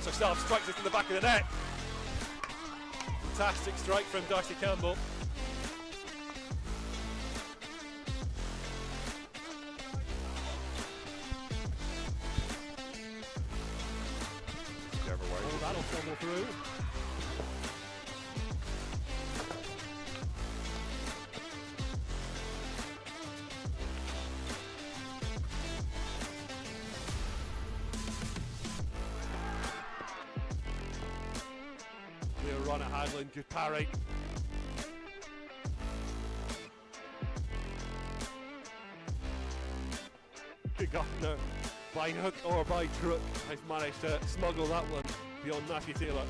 puts herself, strikes it in the back of the net. Fantastic strike from Darcy Campbell. Oh, that'll fumble through. Clear run at Hadlin, good parry. Gardner, by hook or by crook, has managed to smuggle that one beyond Matthew Taylor.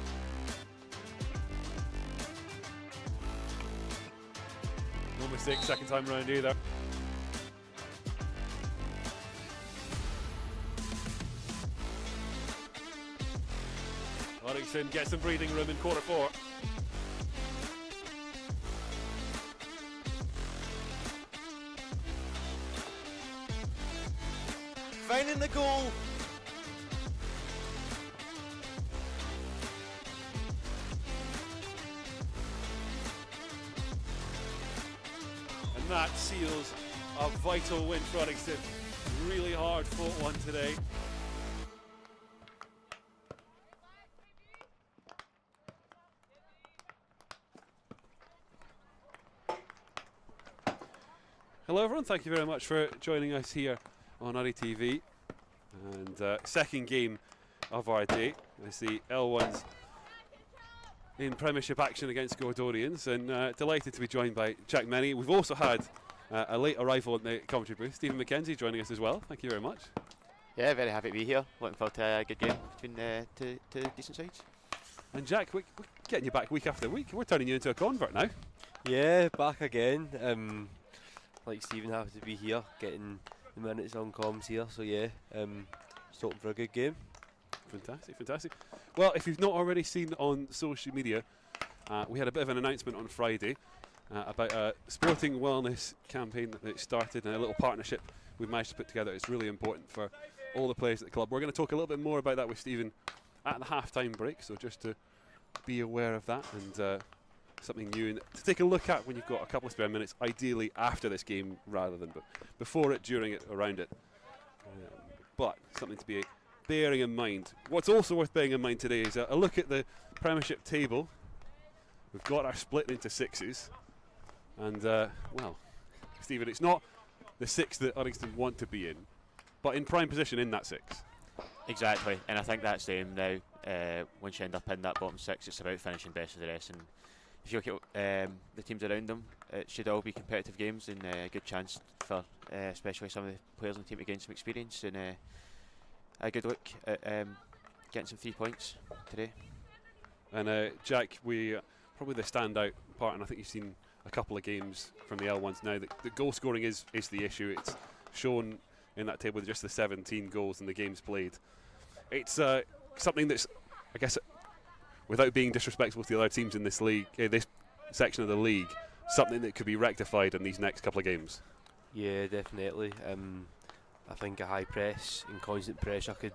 No mistake second time round either. Uddingston gets some breathing room in quarter four. Finding the goal. And that seals a vital win for Uddingston. Really hard fought one today. Hello everyone, thank you very much for joining us here on UDDY TV. And second game of our day is the L1s in Premiership action against Gordonians, and delighted to be joined by Jack Menny. We've also had a late arrival in the commentary booth, Stephen McKenzie joining us as well. Thank you very much. Yeah, very happy to be here. Looking forward to a good game between two decent sides. And Jack, we're getting you back week after week. We're turning you into a convert now. Yeah, back again. Like Stephen, happy to be here, getting the minutes on comms here. So yeah, just hoping for a good game. Fantastic, fantastic. Well, if you've not already seen on social media, we had a bit of an announcement on Friday about a sporting wellness campaign that started and a little partnership we've managed to put together. It's really important for all the players at the club. We're going to talk a little bit more about that with Stephen at the half-time break, so just to be aware of that and something new and to take a look at when you've got a couple of spare minutes, ideally after this game rather than before it, during it, around it. But something to be bearing in mind. What's also worth bearing in mind today is a look at the Premiership table. We've got our split into sixes, and well, Stephen, it's not the six that Uddingston want to be in, but in prime position in that six. Exactly, and I think that's the aim now. Once you end up in that bottom six, it's about finishing best of the rest. And if you look at the teams around them, it should all be competitive games and a good chance for especially some of the players on the team to gain some experience and a good look at getting some 3 points today. And Jack, we probably the standout part, and I think you've seen a couple of games from the L1s now, the goal scoring is the issue. It's shown in that table with just the 17 goals in the games played. It's something that's, I guess, without being disrespectful to the other teams in this league, this section of the league, something that could be rectified in these next couple of games. Yeah, definitely. I think a high press and constant pressure could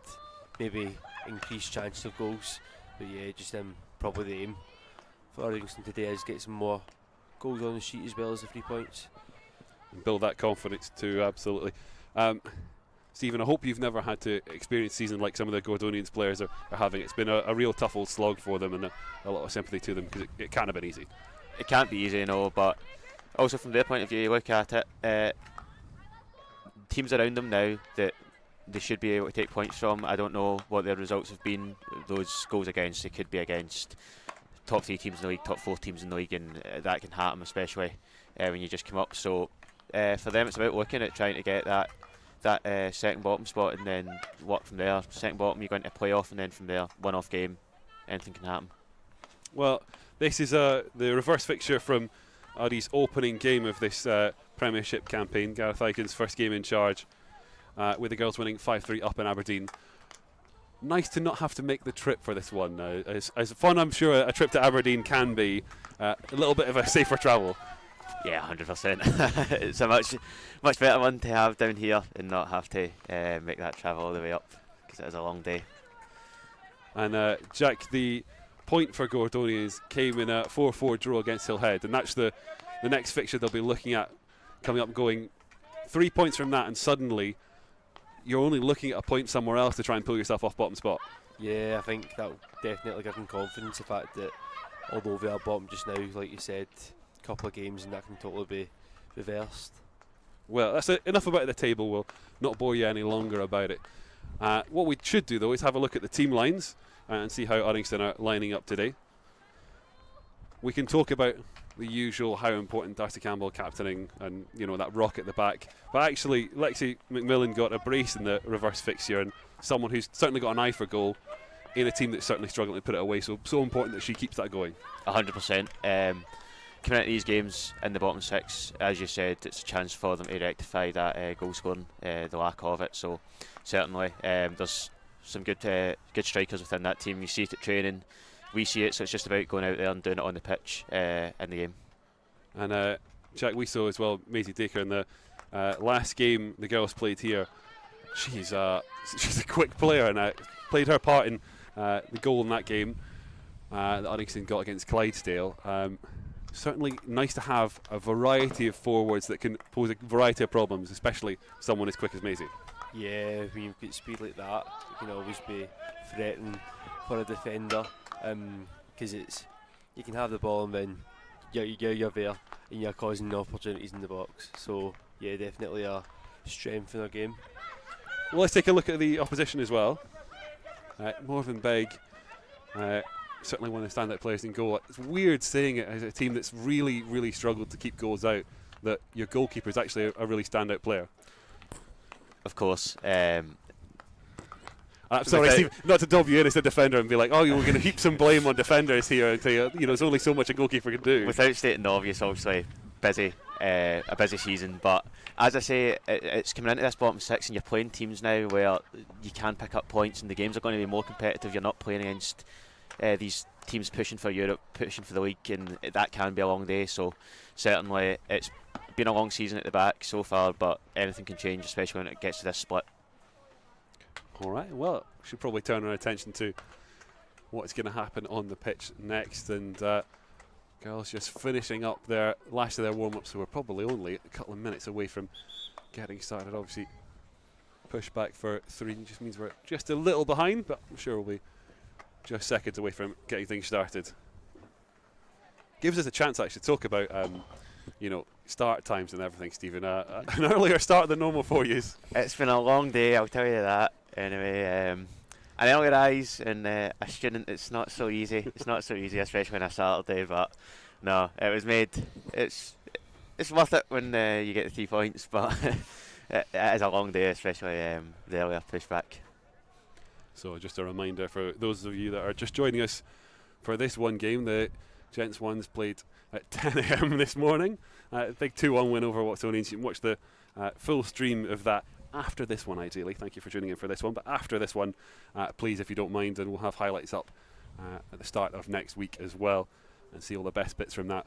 maybe increase chance of goals. But yeah, just probably the aim for Uddingston today is get some more goals on the sheet as well as the 3 points. And build that confidence too, absolutely. Stephen, I hope you've never had to experience a season like some of the Gordonians players are having. It's been a real tough old slog for them, and a lot of sympathy to them, because it can't have been easy. it can't be easy, you know, but also from their point of view, you look at it, teams around them now that they should be able to take points from. I don't know what their results have been. Those goals against, it could be against top 3 teams in the league, top 4 teams in the league, and that can happen, especially when you just come up. So for them, it's about looking at trying to get that second bottom spot and then work from there. Second bottom, you go into a playoff, and then from there, one-off game, anything can happen. Well, this is the reverse fixture from Uddy's opening game of this Premiership campaign. Gareth Aiken's first game in charge, with the girls winning 5-3 up in Aberdeen. Nice to not have to make the trip for this one. As fun, I'm sure, a trip to Aberdeen can be, a little bit of a safer travel. Yeah, 100%. It's a much better one to have down here and not have to make that travel all the way up, because it is a long day. And Jack, the point for Gordonians came in a 4-4 draw against Hillhead, and that's the next fixture they'll be looking at coming up, going 3 points from that, and suddenly you're only looking at a point somewhere else to try and pull yourself off bottom spot. Yeah, I think that'll definitely give them confidence, the fact that although we are bottom just now, like you said, a couple of games and that can totally be reversed. Well, that's enough about the table. We'll not bore you any longer about it. What we should do, though, is have a look at the team lines and see how Uddingston are lining up today. We can talk about the usual, how important Darcy Campbell captaining and, you know, that rock at the back. But actually, Lexi McMillan got a brace in the reverse fixture, and someone who's certainly got an eye for goal in a team that's certainly struggling to put it away. So important that she keeps that going. 100%. Coming into these games in the bottom six, as you said, it's a chance for them to rectify that goal scoring, the lack of it. So certainly there's some good strikers within that team. You see it at training, we see it, so it's just about going out there and doing it on the pitch in the game. And Jack, we saw as well Maisie Dacre in the last game the girls played here. She's a quick player, and played her part in the goal in that game that Uddingston got against Clydesdale. Certainly nice to have a variety of forwards that can pose a variety of problems, especially someone as quick as Maisie. Yeah, when you've got speed like that, it can always be threatening for a defender, because you can have the ball and then you're there and you're causing opportunities in the box. So yeah, definitely a strength in our game. Well, let's take a look at the opposition as well. Morven Begg, certainly one of the standout players in goal. It's weird saying it as a team that's really, really struggled to keep goals out, that your goalkeeper is actually a really standout player. Of course. I'm sorry, Steve, not to dob you in as a defender and be like, oh, you were going to heap some blame on defenders here and say, you know, there's only so much a goalkeeper can do. Without stating the obvious, obviously, a busy season, but as I say, it's coming into this bottom six and you're playing teams now where you can pick up points and the games are going to be more competitive. You're not playing against these teams pushing for Europe, pushing for the league, and that can be a long day. So certainly it's been a long season at the back so far, but anything can change, especially when it gets to this split. Alright, well, we should probably turn our attention to what's going to happen on the pitch next, and girls just finishing up their last of their warm-up, so we're probably only a couple of minutes away from getting started. Obviously push back for 3 just means we're just a little behind, but I'm sure we'll be just seconds away from getting things started. Gives us a chance actually to talk about you know, start times and everything, Stephen. An earlier start than normal for you. It's been a long day, I'll tell you that. Anyway, an early rise and a student, it's not so easy. It's not so easy, especially on a Saturday, but no, it was made. It's worth it when you get the 3 points, but it is a long day, especially the earlier pushback. So just a reminder for those of you that are just joining us for this one game, the Gents ones played at 10 AM this morning. Big 2-1 win over Watsonians. You can watch the full stream of that after this one, ideally. Thank you for tuning in for this one. But after this one, please, if you don't mind, and we'll have highlights up at the start of next week as well, and see all the best bits from that.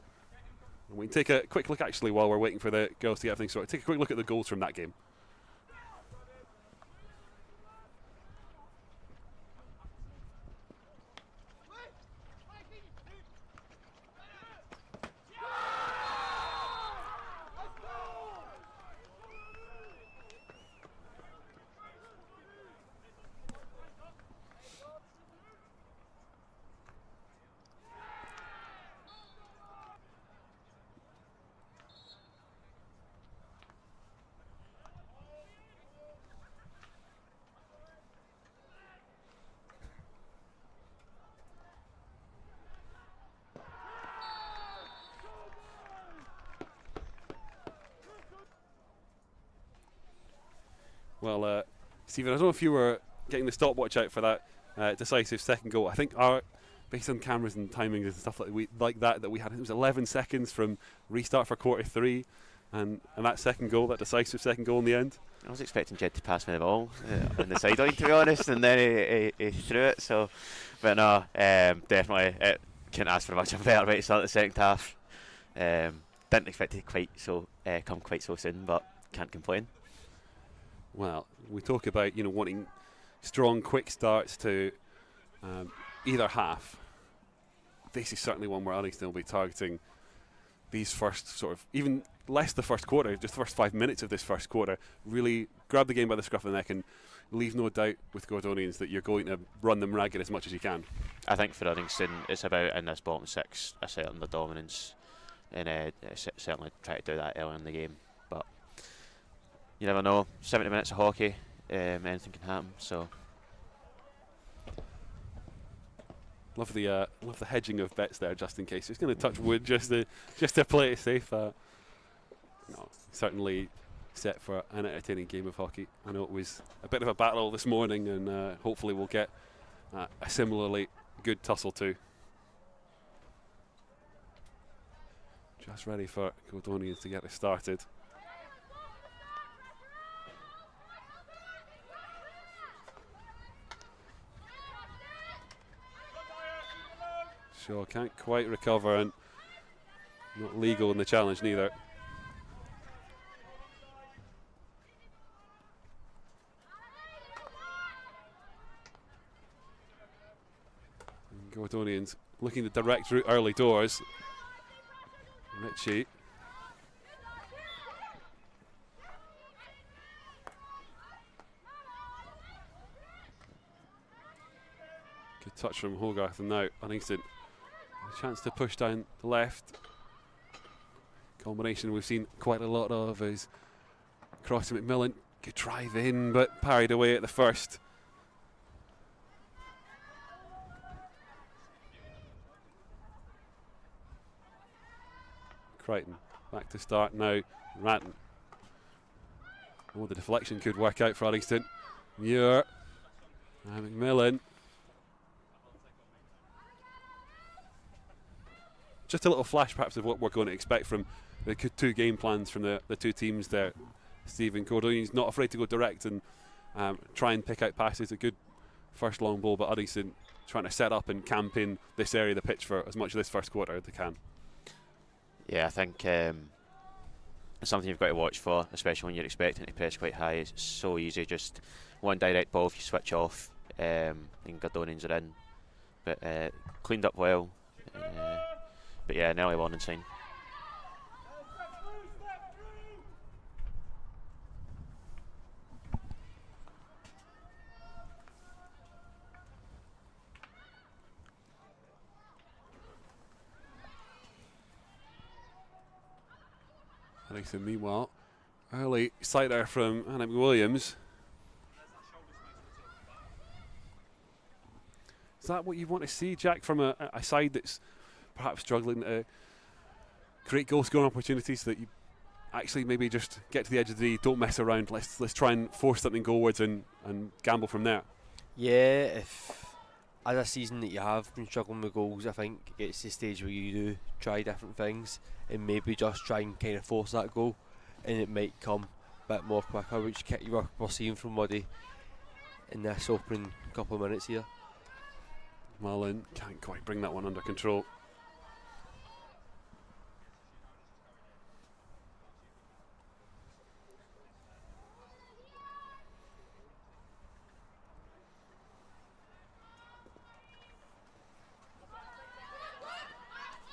And we can take a quick look, actually, while we're waiting for the girls to get everything sorted. Take a quick look at the goals from that game. Well, Stephen, I don't know if you were getting the stopwatch out for that decisive second goal. I think based on cameras and timings and stuff like that we had, it was 11 seconds from restart for quarter 3, and that second goal, that decisive second goal in the end. I was expecting Jed to pass me the ball on the sideline, to be honest, and then he threw it. So, but no, definitely it couldn't ask for much of a better way to start the second half. Didn't expect it come quite so soon, but can't complain. Well, we talk about, you know, wanting strong, quick starts to either half. This is certainly one where Uddingston will be targeting these first sort of, even less the first quarter, just the first 5 minutes of this first quarter, really grab the game by the scruff of the neck and leave no doubt with Gordonians that you're going to run them ragged as much as you can. I think for Uddingston, it's about, in this bottom six, asserting the dominance, and certainly try to do that early in the game. But you never know, 70 minutes of hockey, anything can happen. So love the hedging of bets there, just in case. Just going to touch wood, just to play it safe. No, certainly set for an entertaining game of hockey. I know it was a bit of a battle this morning, and hopefully we'll get a similarly good tussle too. Just ready for Gordonians to get it started. Sure, can't quite recover, and not legal in the challenge neither. Gordonians looking to direct route early doors. Ritchie. Good touch from Hogarth, and now Uddingston a chance to push down the left. Combination we've seen quite a lot of is cross to McMillan. Good drive in, but parried away at the first. Crichton back to start now. Ratton. Oh, the deflection could work out for Uddingston. Muir. McMillan. Just a little flash perhaps of what we're going to expect from the two game plans from the two teams there. Stephen Gordonians not afraid to go direct and try and pick out passes. A good first long ball, but Uddingston trying to set up and camp in this area of the pitch for as much of this first quarter as they can. yeah, I think it's something you've got to watch for, especially when you're expecting to press quite high. It's so easy, just one direct ball if you switch off, and Gordonians are in. But cleaned up well. But yeah, an early warning sign. Meanwhile, early sight there from Anna Williams. Is that what you want to see, Jack, from a side that's perhaps struggling to create goal scoring opportunities, that you actually maybe just get to the edge of the D, don't mess around, let's try and force something goalwards and gamble from there? Yeah, if as a season that you have been struggling with goals, I think it gets to the stage where you do try different things and maybe just try and kind of force that goal, and it might come a bit more quicker, which we're seeing from Woody in this opening couple of minutes here. Mullen can't quite bring that one under control.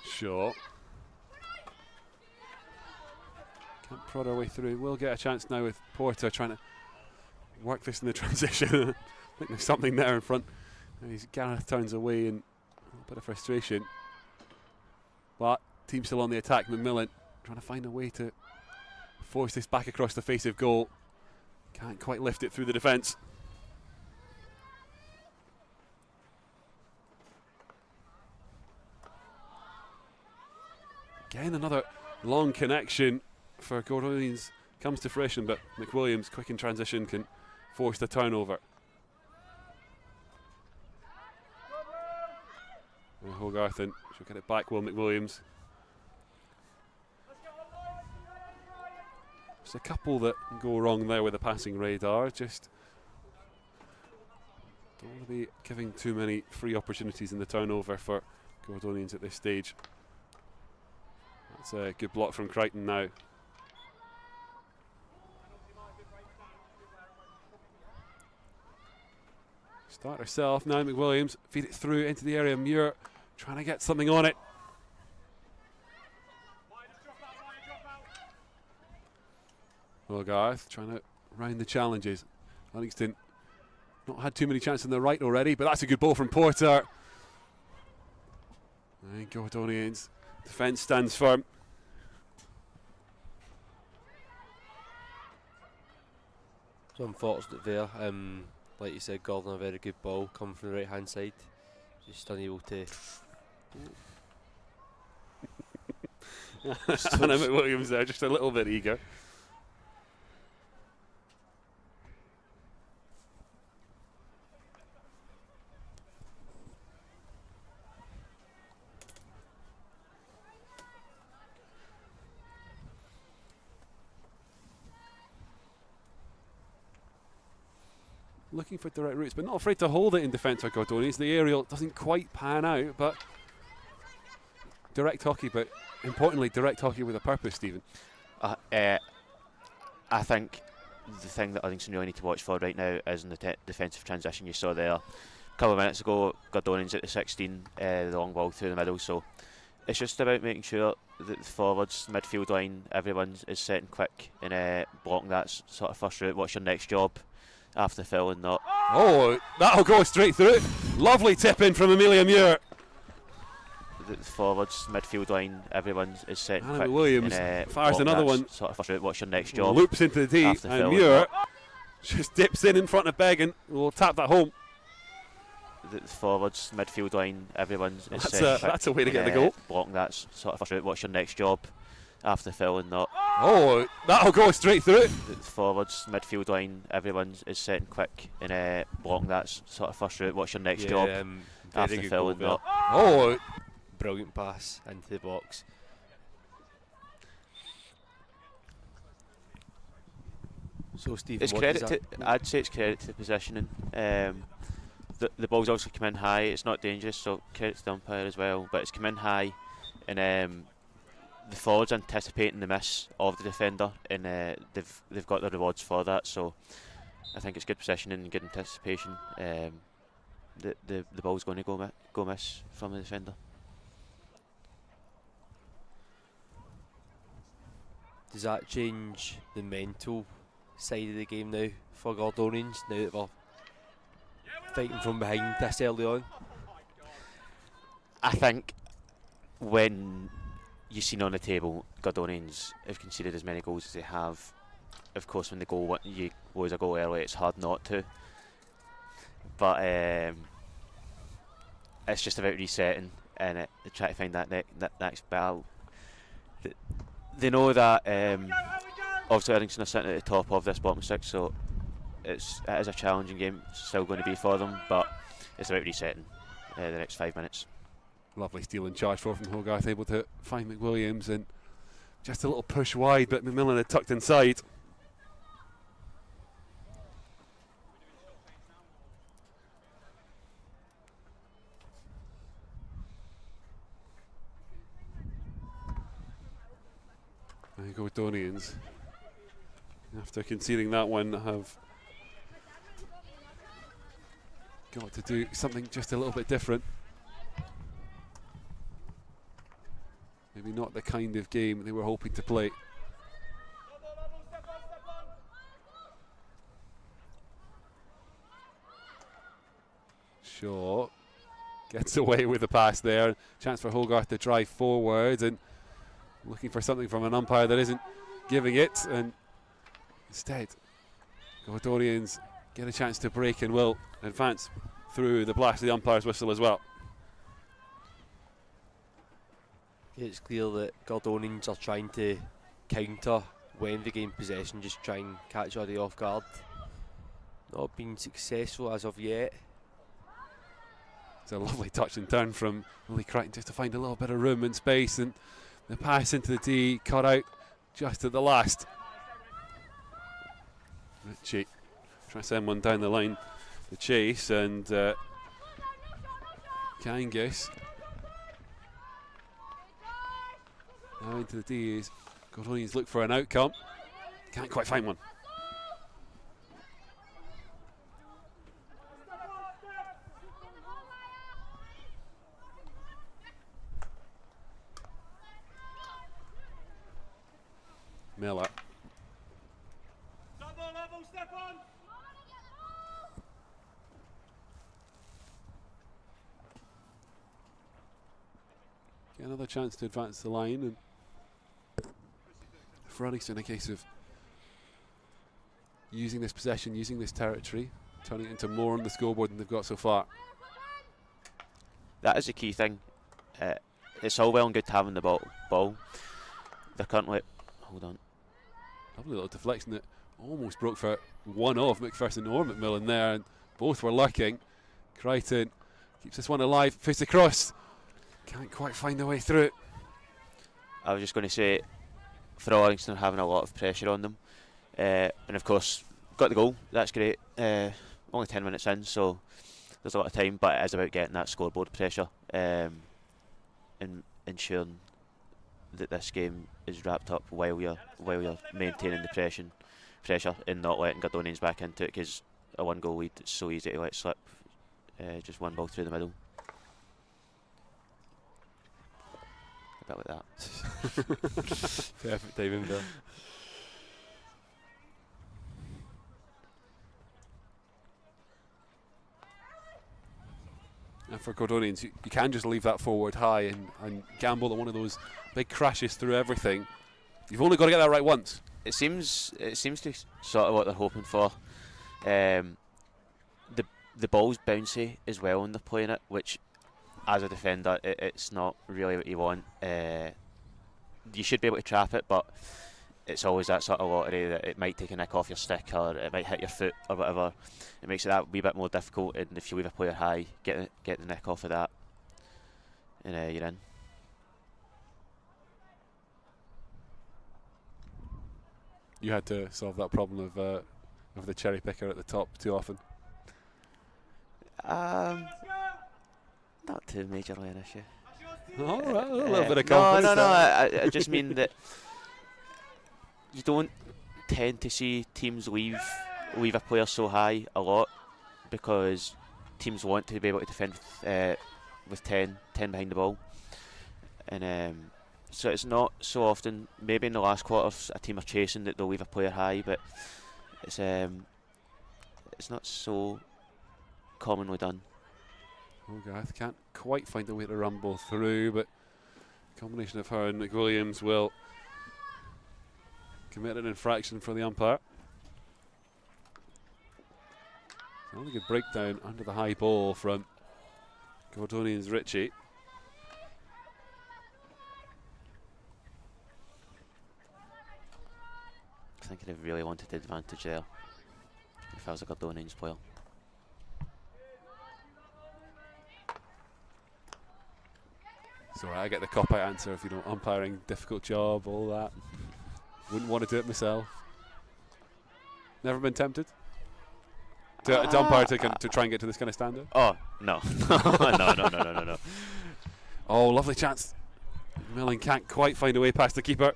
Sure. Can't prod our way through. We'll get a chance now with Porter trying to work this in the transition. I think there's something there in front. Gareth turns away in a bit of frustration. But team still on the attack. McMillan trying to find a way to force this back across the face of goal. Can't quite lift it through the defence. Again, another long connection for Gordonians comes to fruition, but McWilliams, quick in transition, can force the turnover. And Hogarth, and she'll get it back, Will McWilliams. Just a couple that go wrong there with the passing radar. Just don't want to be giving too many free opportunities in the turnover for Gordonians at this stage. That's a good block from Crichton now. Start herself now. McWilliams feed it through into the area. Muir trying to get something on it. Hogarth trying to round the challenges. Uddingston not had too many chances on the right already, but that's a good ball from Porter. And Gordonians defence stands firm. It's unfortunate there. Like you said, Gordon, a very good ball coming from the right hand side. Just unable to. Anna McWilliams there, just a little bit eager. Looking for direct routes, but not afraid to hold it in defence for Gordonians. The aerial doesn't quite pan out, but direct hockey, but importantly, direct hockey with a purpose, Stephen. I think the thing that Uddingston really need to watch for right now is in the defensive transition you saw there. A couple of minutes ago, Gordonians at the 16, the long ball through the middle, so it's just about making sure that the forwards, midfield line, everyone is setting quick and blocking that sort of first route. What's your next job after the fill and not? Oh, that'll go straight through. Lovely tip in from Amelia Muir. The forwards, midfield line, everyone is setting Anna quick. Williams fires another one. Sort of first route. What's your next job? Loops into the D, after the and fill Muir just dips in front of Began. We'll tap that home. The forwards, midfield line, everyone is setting quick. That's a way to get the goal. Blocking that sort of first route. What's your next job after the fill and not? Oh, that'll go straight through. The forwards, midfield line, everyone is setting quick and blocking that sort of first route. What's your next job after the fill and not? Oh, brilliant pass into the box. So Stephen, It's credit to, I'd say it's credit to the positioning. The ball's also come in high. It's not dangerous, so credit to the umpire as well. But it's come in high, and the forwards anticipating the miss of the defender, and they've got the rewards for that. So I think it's good positioning and good anticipation. The ball's going to go miss from the defender. Does that change the mental side of the game now for Gordonians, now that we're fighting from behind this early on? I think when you've seen on the table, Gordonians have conceded as many goals as they have. Of course, when you lose a goal early, it's hard not to. But it's just about resetting and try to find that next battle. They know that obviously Uddingston are sitting at the top of this bottom six, so it is a challenging game. It's still going to be for them, but it's about resetting the next 5 minutes. lovely steal and charge for from Hogarth, able to find McWilliams and just a little push wide, but McMillan had tucked inside. And Gordonians, after conceding that one, have got to do something just a little bit different. Maybe not the kind of game they were hoping to play. Shaw gets away with the pass there. Chance for Hogarth to drive forward and looking for something from an umpire that isn't giving it, and instead Gordonians get a chance to break and will advance through the blast of the umpire's whistle as well. It's clear that Gordonians are trying to counter when they gain possession, just try and catch Uddy off guard. Not been successful as of yet. It's a lovely touch and turn from Willie Crichton just to find a little bit of room and space, and the pass into the D cut out just at the last. Ritchie trying to send one down the line to chase, and Kangas now into the D is Gordonians look for an outcome. Can't quite find one. Miller. Get another chance to advance the line, and for Uddingston, a case of using this possession, using this territory, turning it into more on the scoreboard than they've got so far. That is the key thing. It's all well and good having the ball. They're currently, hold on. Lovely little deflection that almost broke for one of McPherson or McMillan there, and both were lurking. Crichton keeps this one alive, face across. Can't quite find a way through it. I was just going to say, for all Uddingston having a lot of pressure on them, and of course got the goal. That's great. Only 10 minutes in, so there's a lot of time, but it is about getting that scoreboard pressure and ensuring that this game is wrapped up while you're maintaining the pressure and not letting Gordonians back into it, because a 1-goal lead is so easy to let slip. Just one ball through the middle. A bit like that. Perfect timing there. And for Gordonians, you can just leave that forward high and gamble that one of those big crashes through everything. You've only got to get that right once. It seems to sort of what they're hoping for. The ball's bouncy as well when they're playing it, which, as a defender, it's not really what you want. You should be able to trap it, but it's always that sort of lottery that it might take a nick off your stick, or it might hit your foot or whatever. It makes it that wee bit more difficult, and if you leave a player high, get the nick off of that, and you're in. You had to solve that problem of the cherry picker at the top too often. Not too majorly an issue. All right, a little bit of confidence. No. I just mean that you don't tend to see teams leave a player so high a lot, because teams want to be able to defend with 10 behind the ball, and so it's not so often. Maybe in the last quarter, a team are chasing that they'll leave a player high, but it's not so commonly done. Hogarth can't quite find a way to rumble through, but a combination of her and McWilliams will commit an infraction for the umpire. Only good breakdown under the high ball from Gordonians' Ritchie. I think they've really wanted the advantage there if I was a Gordonians player. So I get the cop-out answer of, umpiring, difficult job, all that. Wouldn't want to do it myself. Never been tempted to umpire to try and get to this kind of standard? Oh, no. No. Oh, lovely chance. Millen can't quite find a way past the keeper.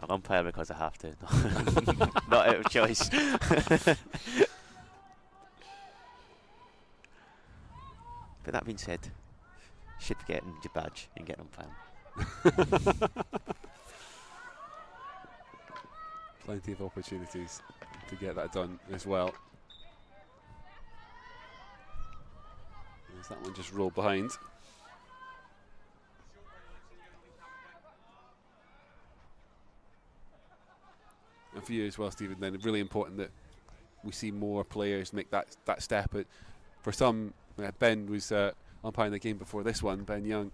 I'll umpire because I have to. Not out of choice. But that being said, should be getting your badge and getting umpiring. Plenty of opportunities to get that done as well. As that one just rolled behind. And for you as well, Stephen, then really important that we see more players make that step. For some, Ben was umpiring the game before this one, Ben Young,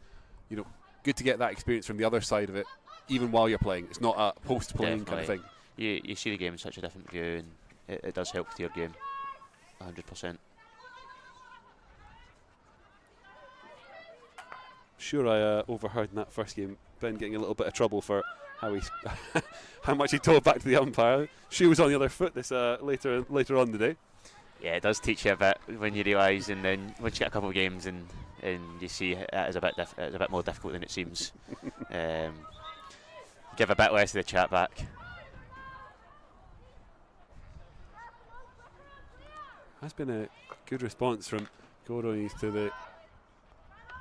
good to get that experience from the other side of it, even while you're playing. It's not a post-playing kind of thing. You see the game in such a different view, and it does help with your game, 100%. Sure, I overheard in that first game Ben getting a little bit of trouble for how much he told back to the umpire. She was on the other foot this later on today. Yeah, it does teach you a bit when you realise, and then once you get a couple of games and you see it is a bit more difficult than it seems. Give a bit less of the chat back. Has been a good response from Gordonians to the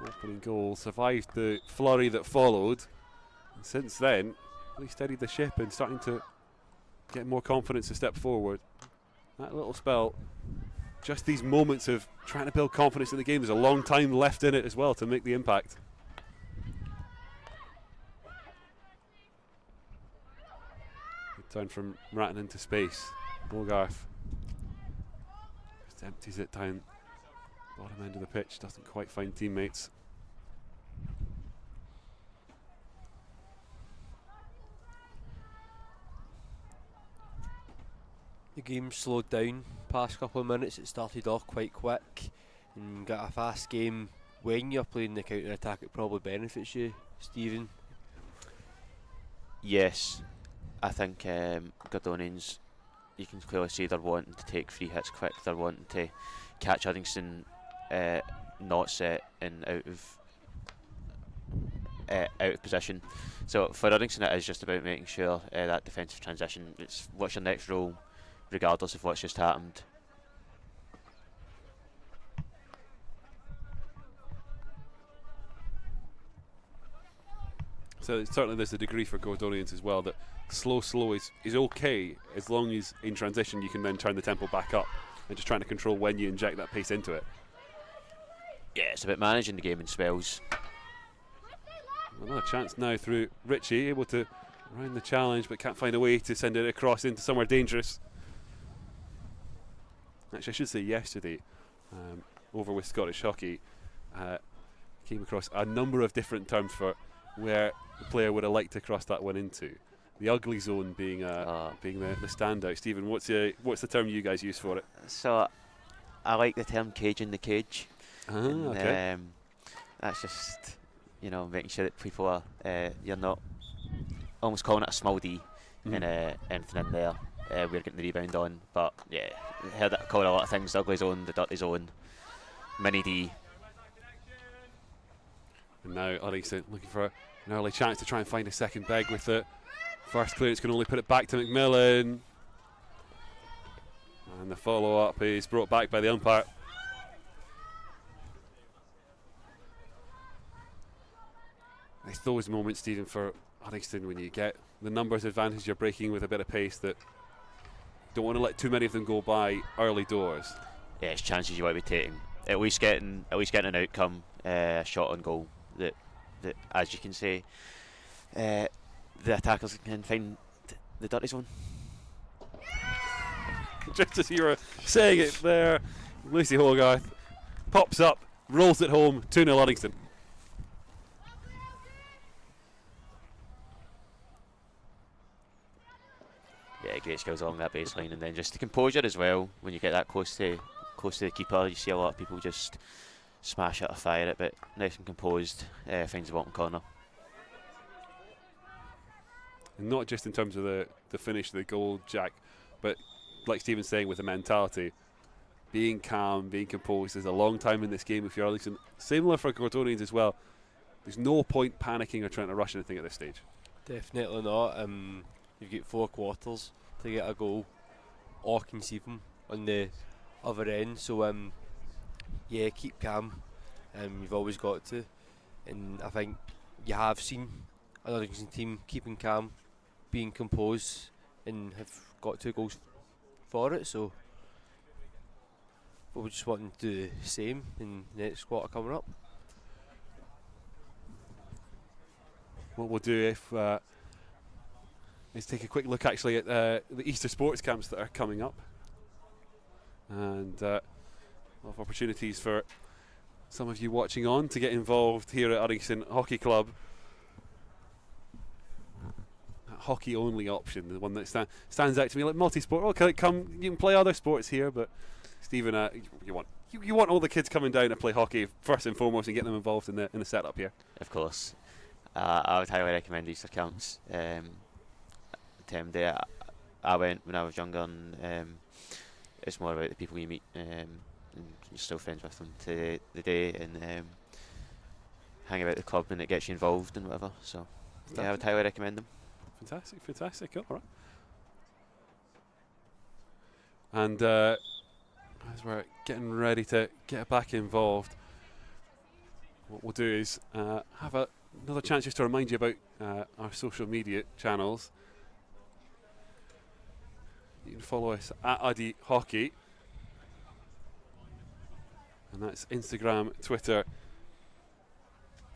opening goal. Survived the flurry that followed. And since then, really steadied the ship and starting to get more confidence to step forward. That little spell, just these moments of trying to build confidence in the game. There's a long time left in it as well to make the impact. Good turn from Ratton into space. Hogarth just empties it down bottom end of the pitch, doesn't quite find teammates. The game slowed down past couple of minutes. It started off quite quick and got a fast game. When you're playing the counter attack, it probably benefits you, Stephen. Yes, I think Gordonians, you can clearly see they're wanting to take free hits quick. They're wanting to catch Uddingston not set and out of position. So for Uddingston, it is just about making sure that defensive transition. It's what's your next role, regardless of what's just happened. So certainly there's a degree for Gordonians as well that slow is okay as long as in transition you can then turn the tempo back up and just trying to control when you inject that pace into it. Yeah, it's about managing the game in spells. Another chance now through Ritchie, able to round the challenge but can't find a way to send it across into somewhere dangerous. Actually, I should say yesterday, over with Scottish Hockey, came across a number of different terms for where the player would have liked to cross that one into. The ugly zone being the standout. Stephen, what's the term you guys use for it? So I like the term cage in the cage. Okay. That's just, you know, making sure that people are you're not almost calling it a small D and anything in there. We're getting the rebound on, but yeah, heard it called a lot of things: the ugly zone, the dirty zone, mini D. And now Uddingston looking for an early chance to try and find a second beg with it. First clearance can only put it back to McMillan. And the follow-up is brought back by the umpire. It's those moments, Stephen, for Uddingston when you get the numbers advantage, you're breaking with a bit of pace, that don't want to let too many of them go by early doors. Yeah, it's chances you might be taking. At least getting an outcome, a shot on goal that as you can say, the attackers can find the dirty zone. Just as you were saying it there, Lucy Hogarth pops up, rolls it home, 2-0 Uddingston. Yeah, great skills along that baseline, and then just the composure as well. When you get that close to the keeper, you see a lot of people just smash it or fire it, but nice and composed, finds the bottom corner. And not just in terms of the finish, the goal, Jack, but like Stephen's saying, with the mentality, being calm, being composed. There's a long time in this game if you're Uddingston. Similar for Gordonians as well. There's no point panicking or trying to rush anything at this stage. Definitely not. You've got 4 quarters to get a goal or concede them on the other end. So yeah, keep calm. You've always got to, and I think you have seen an Uddingston team keeping calm, being composed, and have got 2 goals for it. So but we're just wanting to do the same in the next quarter coming up. What we'll do is take a quick look actually at the Easter sports camps that are coming up, and a lot of opportunities for some of you watching on to get involved here at Uddingston Hockey Club. That hockey only option, the one that stands out to me, like multi-sport. Okay, come, you can play other sports here, but Stephen, you want all the kids coming down to play hockey first and foremost and get them involved in the setup here. Of course, I would highly recommend Easter camps. Time day, I went when I was younger, and it's more about the people you meet, and you're still friends with them to the day, and hang about the club, and it gets you involved and whatever. So yeah, I would highly recommend them. Fantastic. All right. And as we're getting ready to get back involved, what we'll do is have a Another chance just to remind you about our social media channels. You can follow us at UDDY Hockey, and that's Instagram, Twitter,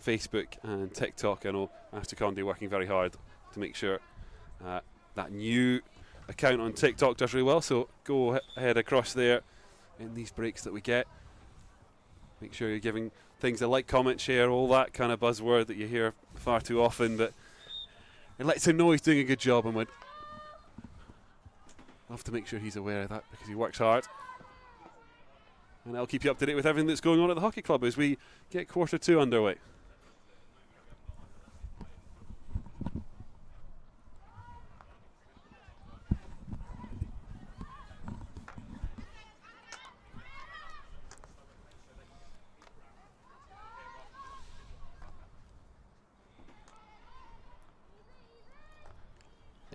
Facebook and TikTok. I know Master Condi working very hard to make sure that new account on TikTok does really well, so go ahead across there in these breaks that we get. Make sure you're giving things a like, comment, share, all that kind of buzzword that you hear far too often, but it lets him know he's doing a good job, and we'd love to make sure he's aware of that because he works hard. And I'll keep you up to date with everything that's going on at the hockey club as we get quarter 2 underway.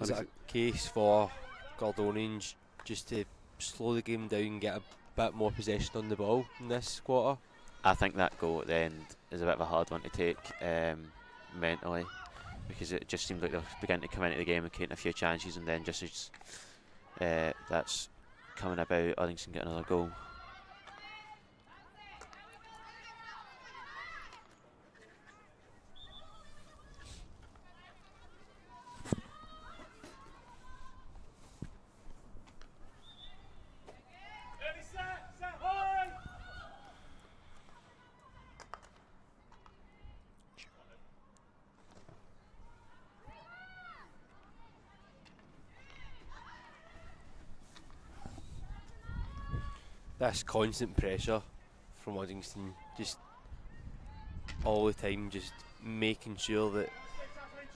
Is it a case for Gordonians just to slow the game down, get a bit more possession on the ball in this quarter? I think that goal at the end is a bit of a hard one to take mentally, because it just seemed like they were beginning to come into the game and creating a few chances, and then just as that's coming about, Uddingston get another goal. This constant pressure from Uddingston, just all the time, just making sure that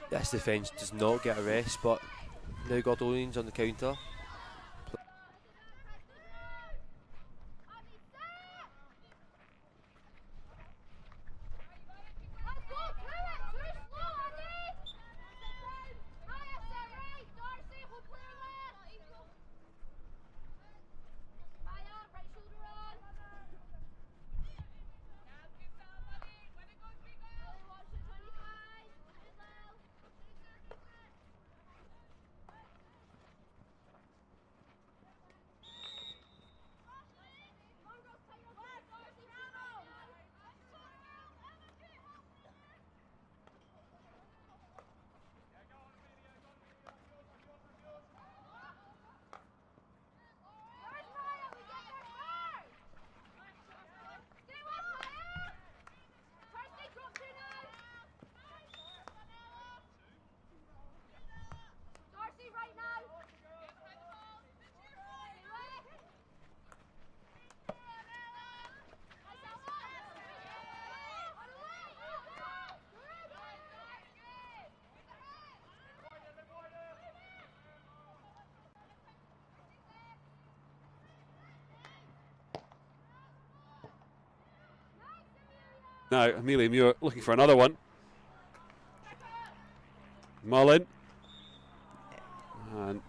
this defence does not get a rest, but now Gordonians on the counter. Now, Amelia Muir looking for another one. Mullen. And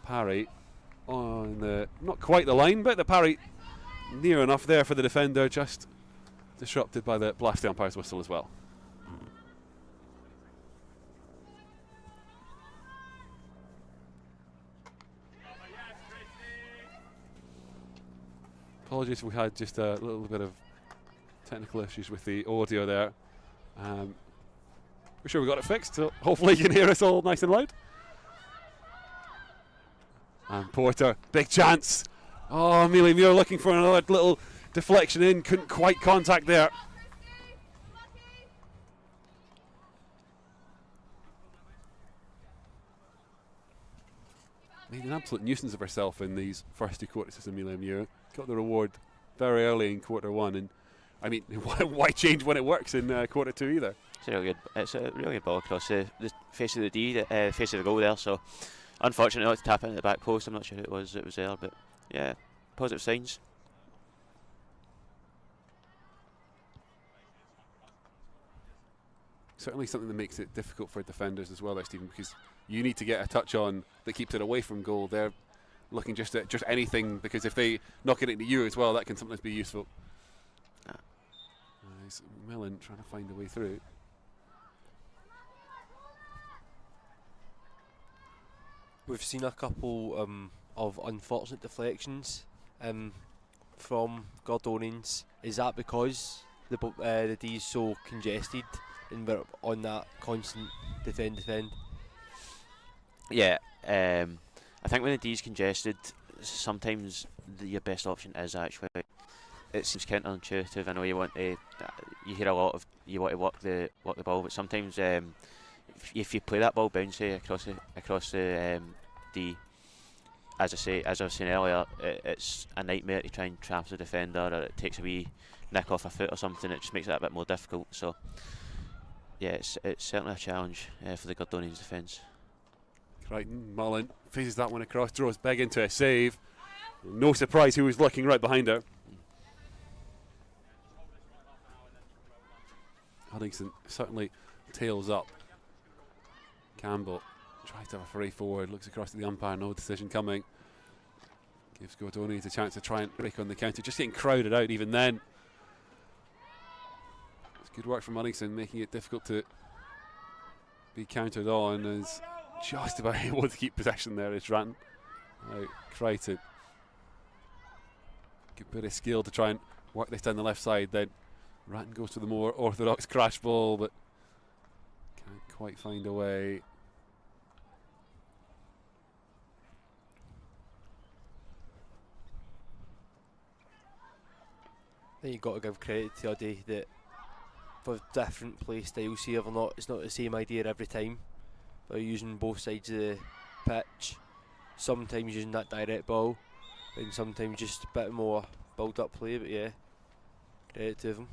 parry on the, not quite the line, but the parry near enough there for the defender, just disrupted by the blast umpire's whistle as well. Apologies if we had just a little bit of technical issues with the audio there. We're sure we got it fixed, so hopefully you can hear us all nice and loud. And Porter, big chance. Oh, Amelia Muir looking for another little deflection in, couldn't quite contact there. Made an absolute nuisance of herself in these first 2 quarters as Amelia Muir. Got the reward very early in quarter 1, and I mean, why change when it works in quarter 2 either? It's a really good ball across the face of the face of the goal there. So unfortunately, not to tap into the back post. I'm not sure who it was there, but yeah, positive signs. Certainly something that makes it difficult for defenders as well there, Stephen, because you need to get a touch on that keeps it away from goal. They're looking just at anything, because if they knock it into you as well, that can sometimes be useful. Millen trying to find a way through. We've seen a couple of unfortunate deflections from Gordonians. Is that because the D is so congested and we're on that constant defend? Yeah, I think when the D's congested, sometimes your best option is actually. It seems counterintuitive. I know you want to. You hear a lot of you want to work the ball, but sometimes if you play that ball bouncy across the D, as I was saying earlier, it's a nightmare to try and trap the defender, or it takes a wee nick off a foot or something. It just makes it a bit more difficult. So yeah, it's certainly a challenge for the Gordonians defence. Crichton, Mullen faces that one across, draws big into a save. No surprise who was looking right behind her. Uddingston certainly tails up. Campbell tries to have a free forward, looks across at the umpire, no decision coming. Gives Gordonians a chance to try and break on the counter, just getting crowded out even then. It's good work from Uddingston, making it difficult to be countered on, as just about able to keep possession there is Ratton. Crichton. Good bit of skill to try and work this down the left side, then Ratton goes for the more orthodox crash ball, but can't quite find a way. I think you've got to give credit to Uddy that for different play styles here, it's not the same idea every time. They're using both sides of the pitch, sometimes using that direct ball, and sometimes just a bit more build-up play. But yeah, credit to them.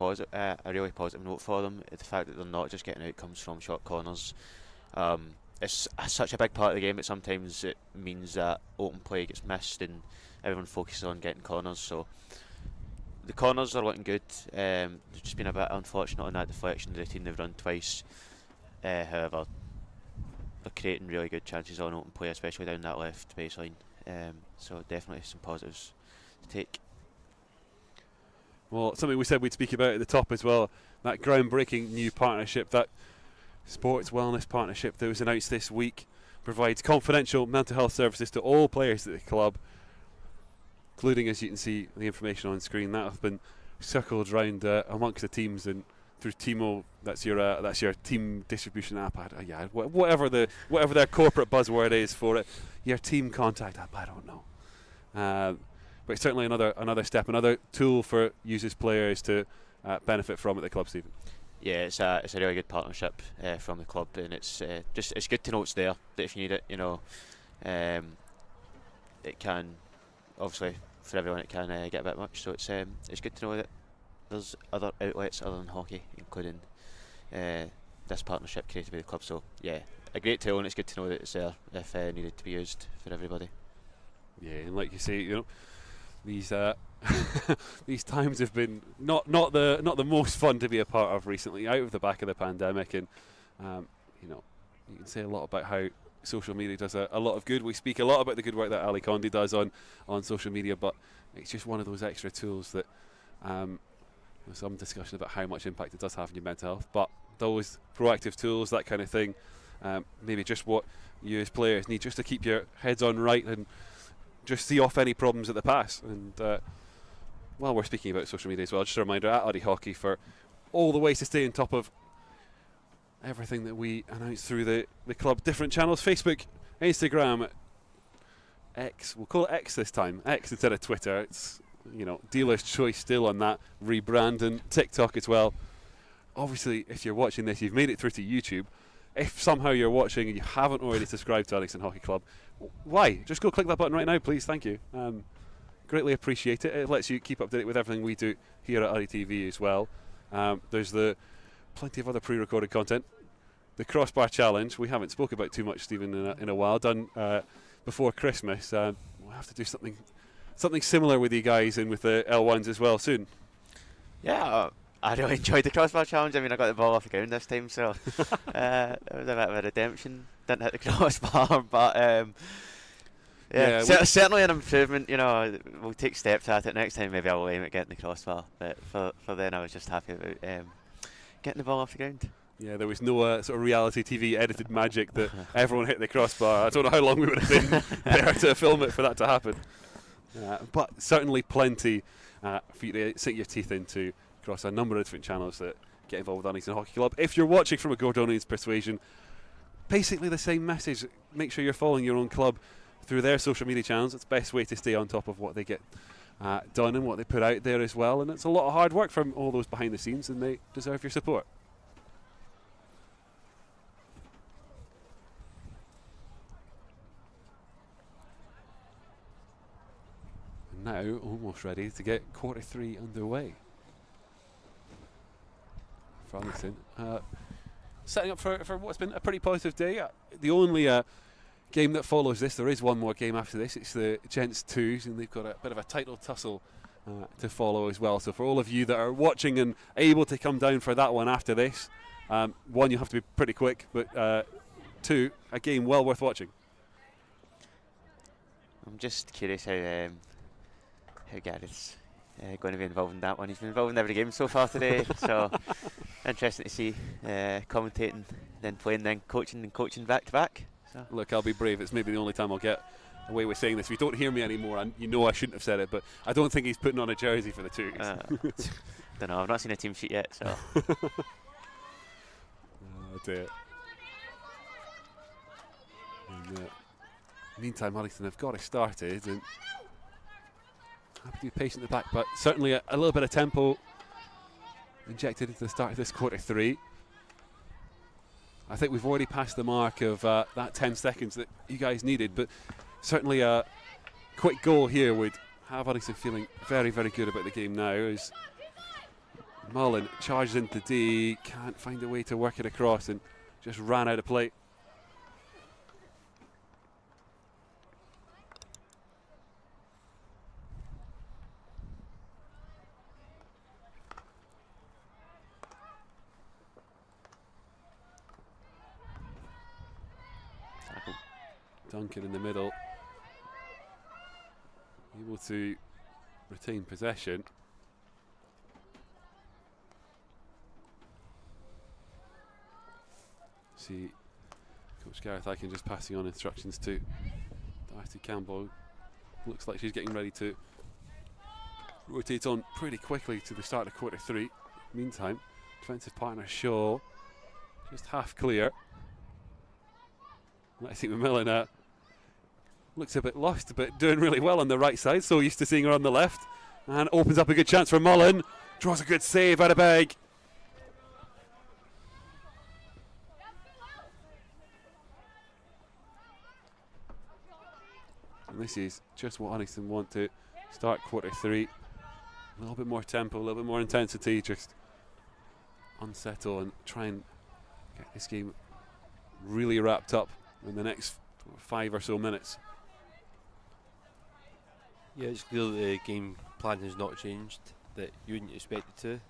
a really positive note for them. The fact that they're not just getting outcomes from short corners. It's such a big part of the game that sometimes it means that open play gets missed and everyone focuses on getting corners. So the corners are looking good. They've just been a bit unfortunate on that deflection. The routine they've run twice. However, they're creating really good chances on open play, especially down that left baseline. So definitely some positives to take. Well, something we said we'd speak about at the top as well, that groundbreaking new partnership, that sports wellness partnership that was announced this week, provides confidential mental health services to all players at the club, including, as you can see, the information on screen that have been circled around amongst the teams and through Timo. That's your team distribution app. Whatever their corporate buzzword is for it, your team contact app. I don't know, but it's certainly another step, another tool for users, players to benefit from at the club, Stephen. Yeah, it's a really good partnership from the club, and it's good to know it's there. That if you need it, it can, obviously for everyone it can get a bit much. So it's good to know that there's other outlets other than hockey, including this partnership created by the club. So yeah, a great tool, and it's good to know that it's there if needed to be used for everybody. Yeah, and like you say, these these times have been not the most fun to be a part of recently, out of the back of the pandemic, and you can say a lot about how social media does a lot of good. We speak a lot about the good work that Ali Condi does on social media, but it's just one of those extra tools that there's some discussion about how much impact it does have on your mental health, but those proactive tools, that kind of thing, maybe just what you as players need just to keep your heads on right and just see off any problems at the pass. And while we're speaking about social media as well, just a reminder at Uddy Hockey for all the ways to stay on top of everything that we announce through the club different channels: Facebook, Instagram, X. We'll call it X this time, X instead of Twitter. It's dealer's choice still on that rebrand, and TikTok as well. Obviously, if you're watching this, you've made it through to YouTube. If somehow you're watching and you haven't already subscribed to Uddingston Hockey Club, why? Just go click that button right now, please. Thank you. Greatly appreciate it. It lets you keep up to date with everything we do here at UDDY TV as well. There's plenty of other pre-recorded content. The Crossbar Challenge, we haven't spoke about too much, Stephen, in a while, done before Christmas. We'll have to do something similar with you guys and with the L1s as well soon. Yeah, I really enjoyed the Crossbar Challenge. I mean, I got the ball off the ground this time, so it was a bit of a redemption. Didn't hit the crossbar, but certainly an improvement. We'll take steps at it. Next time maybe I'll aim at getting the crossbar, but for then I was just happy about getting the ball off the ground. Yeah, there was no sort of reality TV edited magic that everyone hit the crossbar. I don't know how long we would have been there to film it for that to happen. But certainly plenty for you to sink your teeth into across a number of different channels that get involved with Uddingston Hockey Club. If you're watching from a Gordonians persuasion, basically the same message. Make sure you're following your own club through their social media channels. It's the best way to stay on top of what they get done and what they put out there as well. And it's a lot of hard work from all those behind the scenes, and they deserve your support. Now almost ready to get quarter 3 underway for Uddingston. Setting up for what's been a pretty positive day. The only game that follows this, there is one more game after this. It's the Gents 2s, and they've got a bit of a title tussle to follow as well. So for all of you that are watching and able to come down for that one after this, one, you have to be pretty quick, but two, a game well worth watching. I'm just curious how Gareth's going to be involved in that one. He's been involved in every game so far today, so interesting to see commentating, then playing, then coaching back to back. So. Look, I'll be brave. It's maybe the only time I'll get away with saying this. If you don't hear me anymore, and I shouldn't have said it, but I don't think he's putting on a jersey for the 2s. Don't know. I've not seen a team sheet yet, so. Oh dear. And, meantime, Uddingston have got it started, and happy to be patient at the back, but certainly a little bit of tempo injected into the start of this quarter 3. I think we've already passed the mark of that 10 seconds that you guys needed, but certainly a quick goal here would have Uddingston feeling very, very good about the game now, as Mullen charges into D, can't find a way to work it across and just ran out of play. Duncan in the middle, able to retain possession. See Coach Gareth Aiken just passing on instructions to Darcy Campbell. Looks like she's getting ready to rotate on pretty quickly to the start of quarter 3. Meantime, defensive partner Shaw just half clear. I think Macmillan looks a bit lost, but doing really well on the right side. So used to seeing her on the left, and opens up a good chance for Mullen. Draws a good save out of bag. And this is just what Uddingston want to start quarter 3. A little bit more tempo, a little bit more intensity, just unsettle and try and get this game really wrapped up in the next 5 or so minutes. Yeah, it's clear that the game plan has not changed, that you wouldn't expect it to.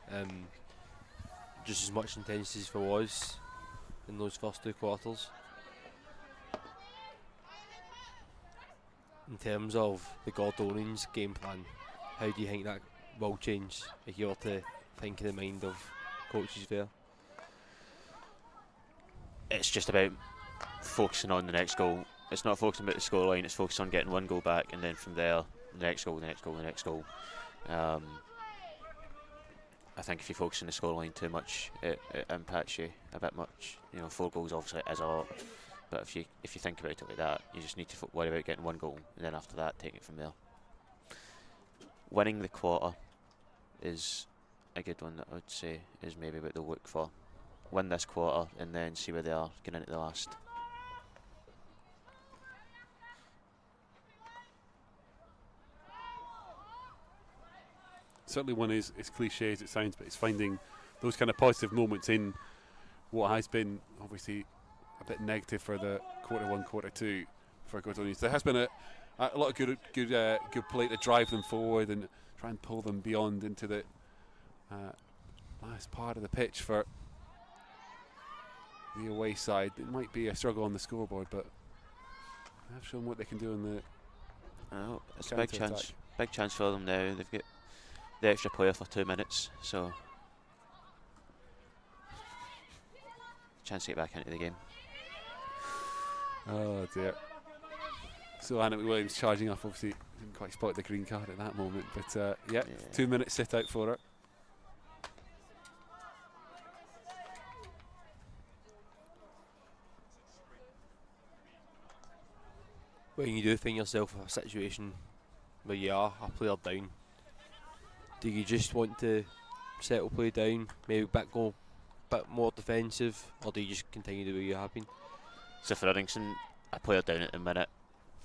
Just as much intensity as there was in those first 2 quarters. In terms of the Gordonians game plan, how do you think that will change if you were to think in the mind of coaches there? It's just about focusing on the next goal. It's not focusing about the scoreline, it's focused on getting one goal back, and then from there, the next goal, the next goal, the next goal. I think if you focus on the scoreline too much, it impacts you a bit much. You know, 4 goals obviously is a lot, but if you think about it like that, you just need to worry about getting 1 goal, and then after that, take it from there. Winning the quarter is a good one that I would say is maybe what they'll look for. Win this quarter and then see where they are getting into the last. Certainly one is as cliche as it sounds, but it's finding those kind of positive moments in what has been obviously a bit negative for the quarter 1, quarter 2 for Gordonians. There has been a lot of good play to drive them forward and try and pull them beyond into the last part of the pitch for the away side. It might be a struggle on the scoreboard, but they have shown what they can do in the it's a big chance for them now. They've got the extra player for 2 minutes, so chance to get back into the game. Oh dear. So Anna Williams charging up, obviously didn't quite spot the green card at that moment, but yeah, 2 minutes sit out for her. When you do find yourself in a situation where you are a player down, do you just want to settle play down, maybe go a bit more defensive, or do you just continue the way you have been? So for Uddingston, a player down at the minute.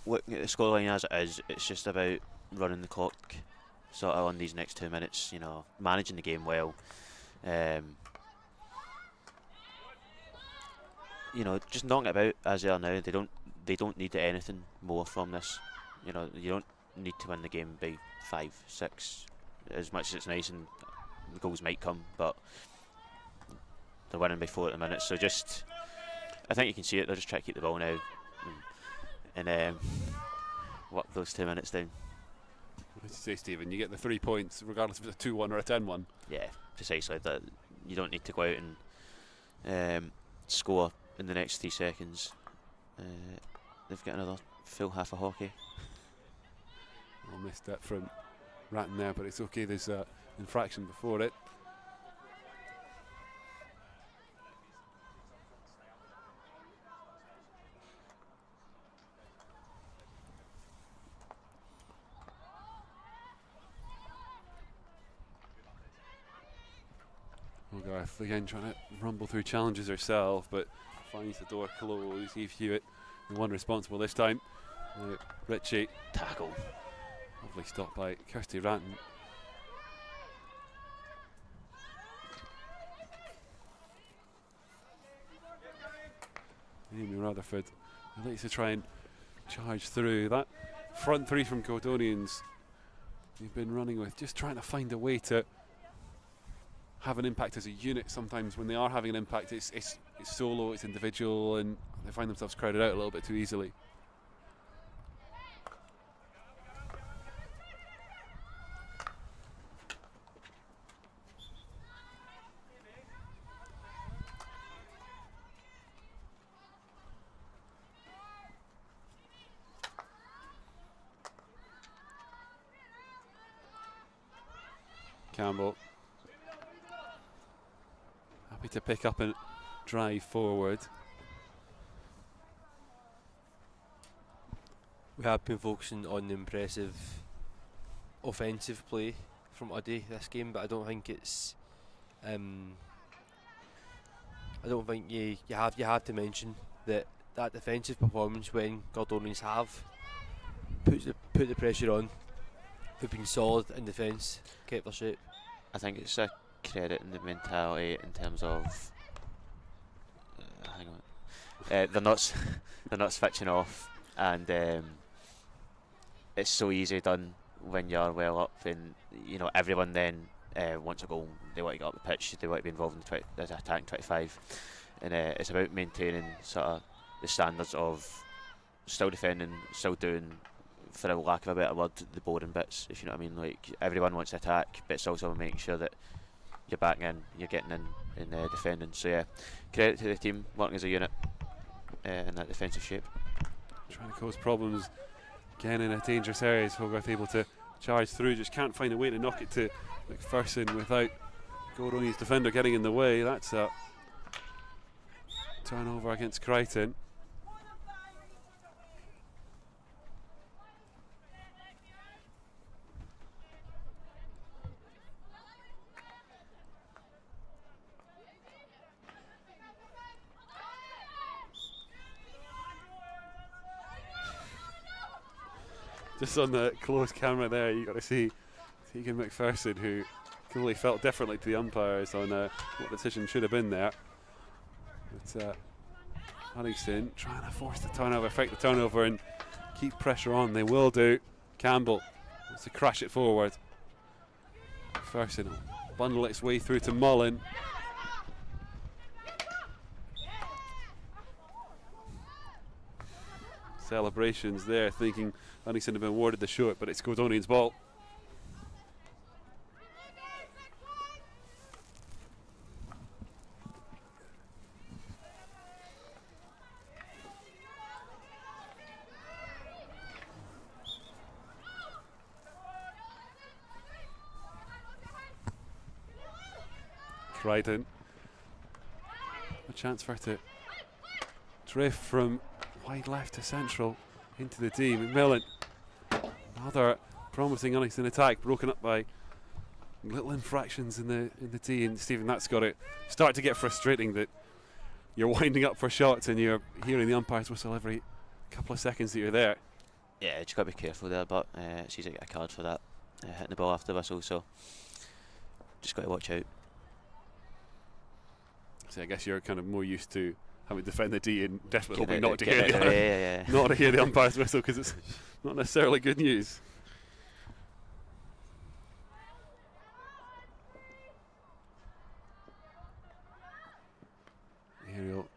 Looking at the scoreline as it is, it's just about running the clock sort of on these next 2 minutes, you know, managing the game well. You know, just knocking it about as they are now. They don't need anything more from this. You know, you don't need to win the game by 5, 6. As much as it's nice and the goals might come, but they're winning by 4 at the minute. So just, I think you can see it. They're just trying to keep the ball now and work those 2 minutes down. What did you say, Stephen? You get the 3 points regardless if it's a 2-1 or a 10-1. Yeah, precisely. That you don't need to go out and score in the next 3 seconds. They've got another full half of hockey. I missed that from Ratton there, but it's okay. There's an infraction before it. Gareth again trying to rumble through challenges herself, but finds the door closed. Eve Hewitt, the one responsible this time. Ritchie, Tackle. lovely stop by Kirsty Ratton. Amy Rutherford likes to try and charge through. That front three from Gordonians you've been running with, just trying to find a way to have an impact as a unit. Sometimes when they are having an impact, it's solo, it's individual, and they find themselves crowded out a little bit too easily. Campbell happy to pick up and drive forward. We have been focusing on the impressive offensive play from Uddy this game, but I don't think it's. I don't think you have to mention that defensive performance when Gordonians have put the pressure on. Who've been solid in defence, kept their shape. I think it's a credit in the mentality in terms of hang on, they're not switching off, and it's so easy done when you're well up, and you know everyone then wants a goal. They want to get up the pitch. They want to be involved in the attacking 25, and it's about maintaining sort of the standards of still defending, still doing, for a lack of a better word, the boring bits, if you know what I mean. Like, everyone wants to attack, but it's also making sure that you're back in, you're getting in defending. So yeah, credit to the team working as a unit in that defensive shape. Trying to cause problems again in a dangerous area. Hogarth able to charge through, just can't find a way to knock it to McPherson without Gordonians defender getting in the way. That's a turnover against Crichton. Just on the close camera there, you got to see Tegan McPherson, who clearly felt differently to the umpires on what decision should have been there. But Uddingston trying to force the turnover, fake the turnover, and keep pressure on. They will do. Campbell wants to crash it forward. McPherson will bundle its way through to Mullen. Celebrations there, thinking Uddingston have been awarded the short, but it's Gordonians' ball. Crichton, a chance for her to drift from wide left to central into the D. McMillan, another promising Uddingston attack, broken up by little infractions in the D. And Stephen, that's got to start to get frustrating that you're winding up for shots and you're hearing the umpire's whistle every couple of seconds that you're there. Yeah, just got to be careful there, but she's get a card for that, hitting the ball after the whistle, so just got to watch out. So I guess you're kind of more used to having to defend the D and desperately hoping not to hear the umpire's whistle, because it's not necessarily good news. Aerial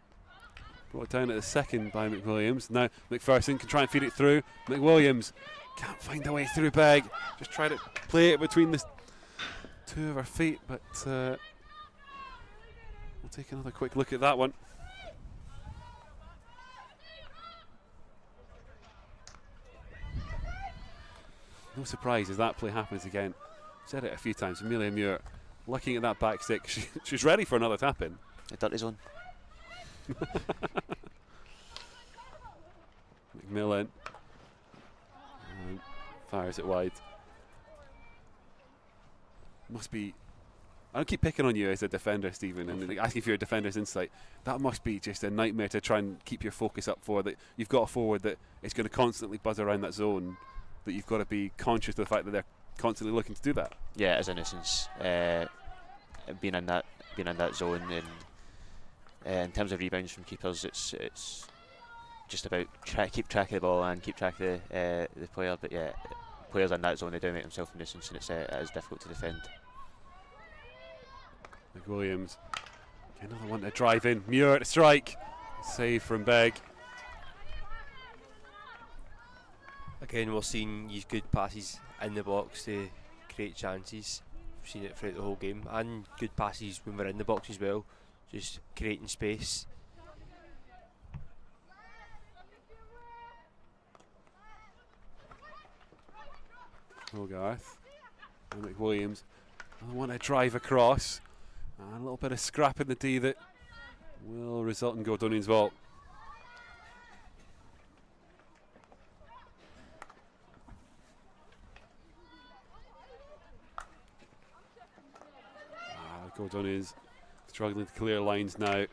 brought down at the second by McWilliams. Now McPherson can try and feed it through. McWilliams can't find a way through Begg. Just try to play it between the two of her feet, but we'll take another quick look at that one. No surprise as that play happens again. Said it a few times. Amelia Muir looking at that back stick. She's ready for another tap in. The dirty zone. McMillan fires it wide. Must be. I don't keep picking on you as a defender, Stephen, and asking for your defender's insight. That must be just a nightmare to try and keep your focus up for. That you've got a forward that is going to constantly buzz around that zone. That you've got to be conscious of the fact that they're constantly looking to do that. Yeah, as an instance, being in that zone, and in terms of rebounds from keepers, it's just about keep track of the ball and keep track of the player. But yeah, players in that zone, they do make themselves a nuisance, and it is difficult to defend. McWilliams, another one to drive in. Muir to strike. Save from Begg. Again, we're seeing use good passes in the box to create chances. We've seen it throughout the whole game, and good passes when we're in the box as well, just creating space. Hogarth and McWilliams. Another one to drive across. And a little bit of scrap in the D that will result in Gordonians' vault. Gordonians struggling to clear lines now.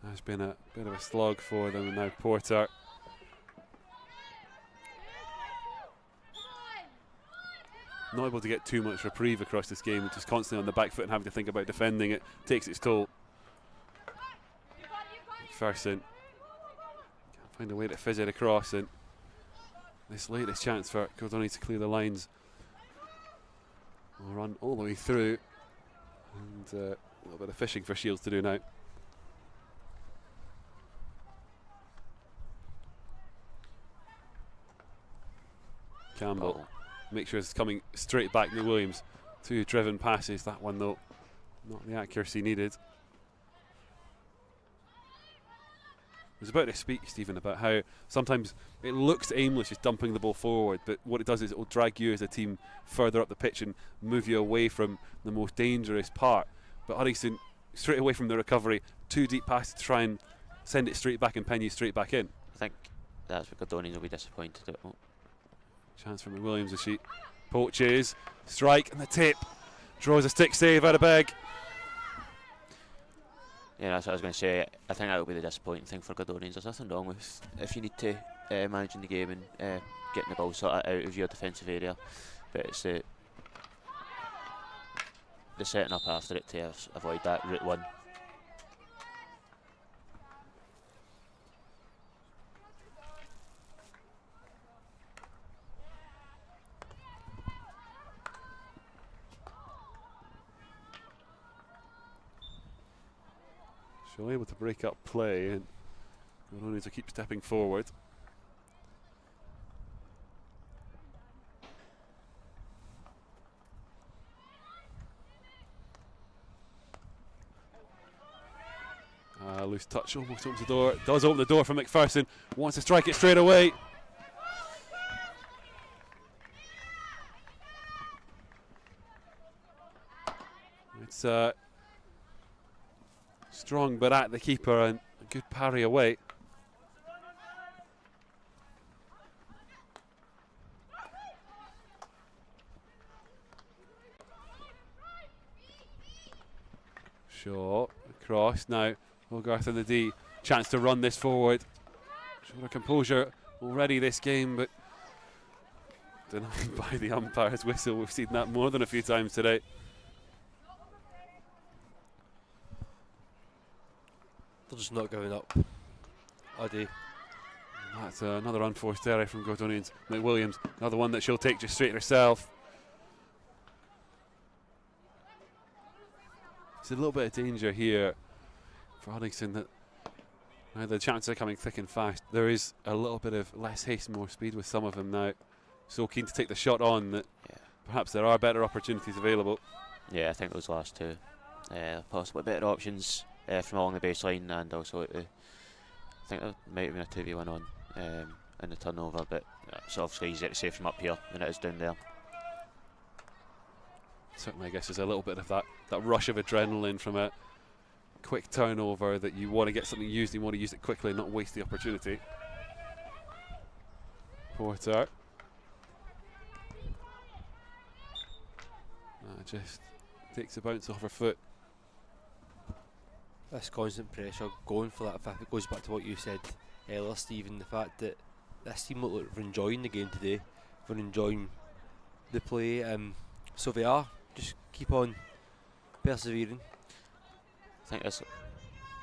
There's been a bit of a slog for them, and now Porter. Not able to get too much reprieve across this game, just constantly on the back foot and having to think about defending it. Takes its toll. McPherson can't find a way to fizz it across, and this latest chance for Gordonians to clear the lines. We'll run all the way through, and a little bit of fishing for Shields to do now. Campbell, make sure it's coming straight back to Williams. 2 driven passes, that one though, not the accuracy needed. I was about to speak, Stephen, about how sometimes it looks aimless just dumping the ball forward, but what it does is it will drag you as a team further up the pitch and move you away from the most dangerous part. But Uddingston, straight away from the recovery, 2 deep passes to try and send it straight back and pen you straight back in. I think that's what Gordonians will be disappointed at. Chance from McWilliams as she poaches, strike, and the tip draws a stick save out of Begg. Yeah, that's what I was going to say. I think that will be the disappointing thing for Gordonians. There's nothing wrong with if you need to managing the game and getting the ball sort of out of your defensive area, but it's the setting up after it to avoid that route one. She'll be able to break up play, and Gordonians will keep stepping forward. Loose touch, almost opens the door. Does open the door for McPherson. Wants to strike it straight away. It's strong, but at the keeper, and a good parry away. Shaw across now. Hogarth in the D. Chance to run this forward. Showed her composure already this game, but denied by the umpire's whistle. We've seen that more than a few times today. They're just not giving up. Uddy. That's another unforced error from Gordonians. McWilliams, another one that she'll take just straight herself. There's a little bit of danger here for Uddingston that now the chances are coming thick and fast. There is a little bit of less haste, more speed with some of them now. So keen to take the shot on that perhaps there are better opportunities available. Yeah, I think those last two possibly better options from along the baseline, and also I think there might have been a 2v1 on in the turnover, but it's obviously easier to save from up here than it is down there. Certainly, I guess there's a little bit of that rush of adrenaline from a quick turnover that you want to get something used, you want to use it quickly and not waste the opportunity. Porter. Just takes a bounce off her foot. This constant pressure, going for that fifth, it goes back to what you said earlier, Stephen, the fact that this team look like they're enjoying the game today, they're enjoying the play, so they are, just keep on persevering. I think this,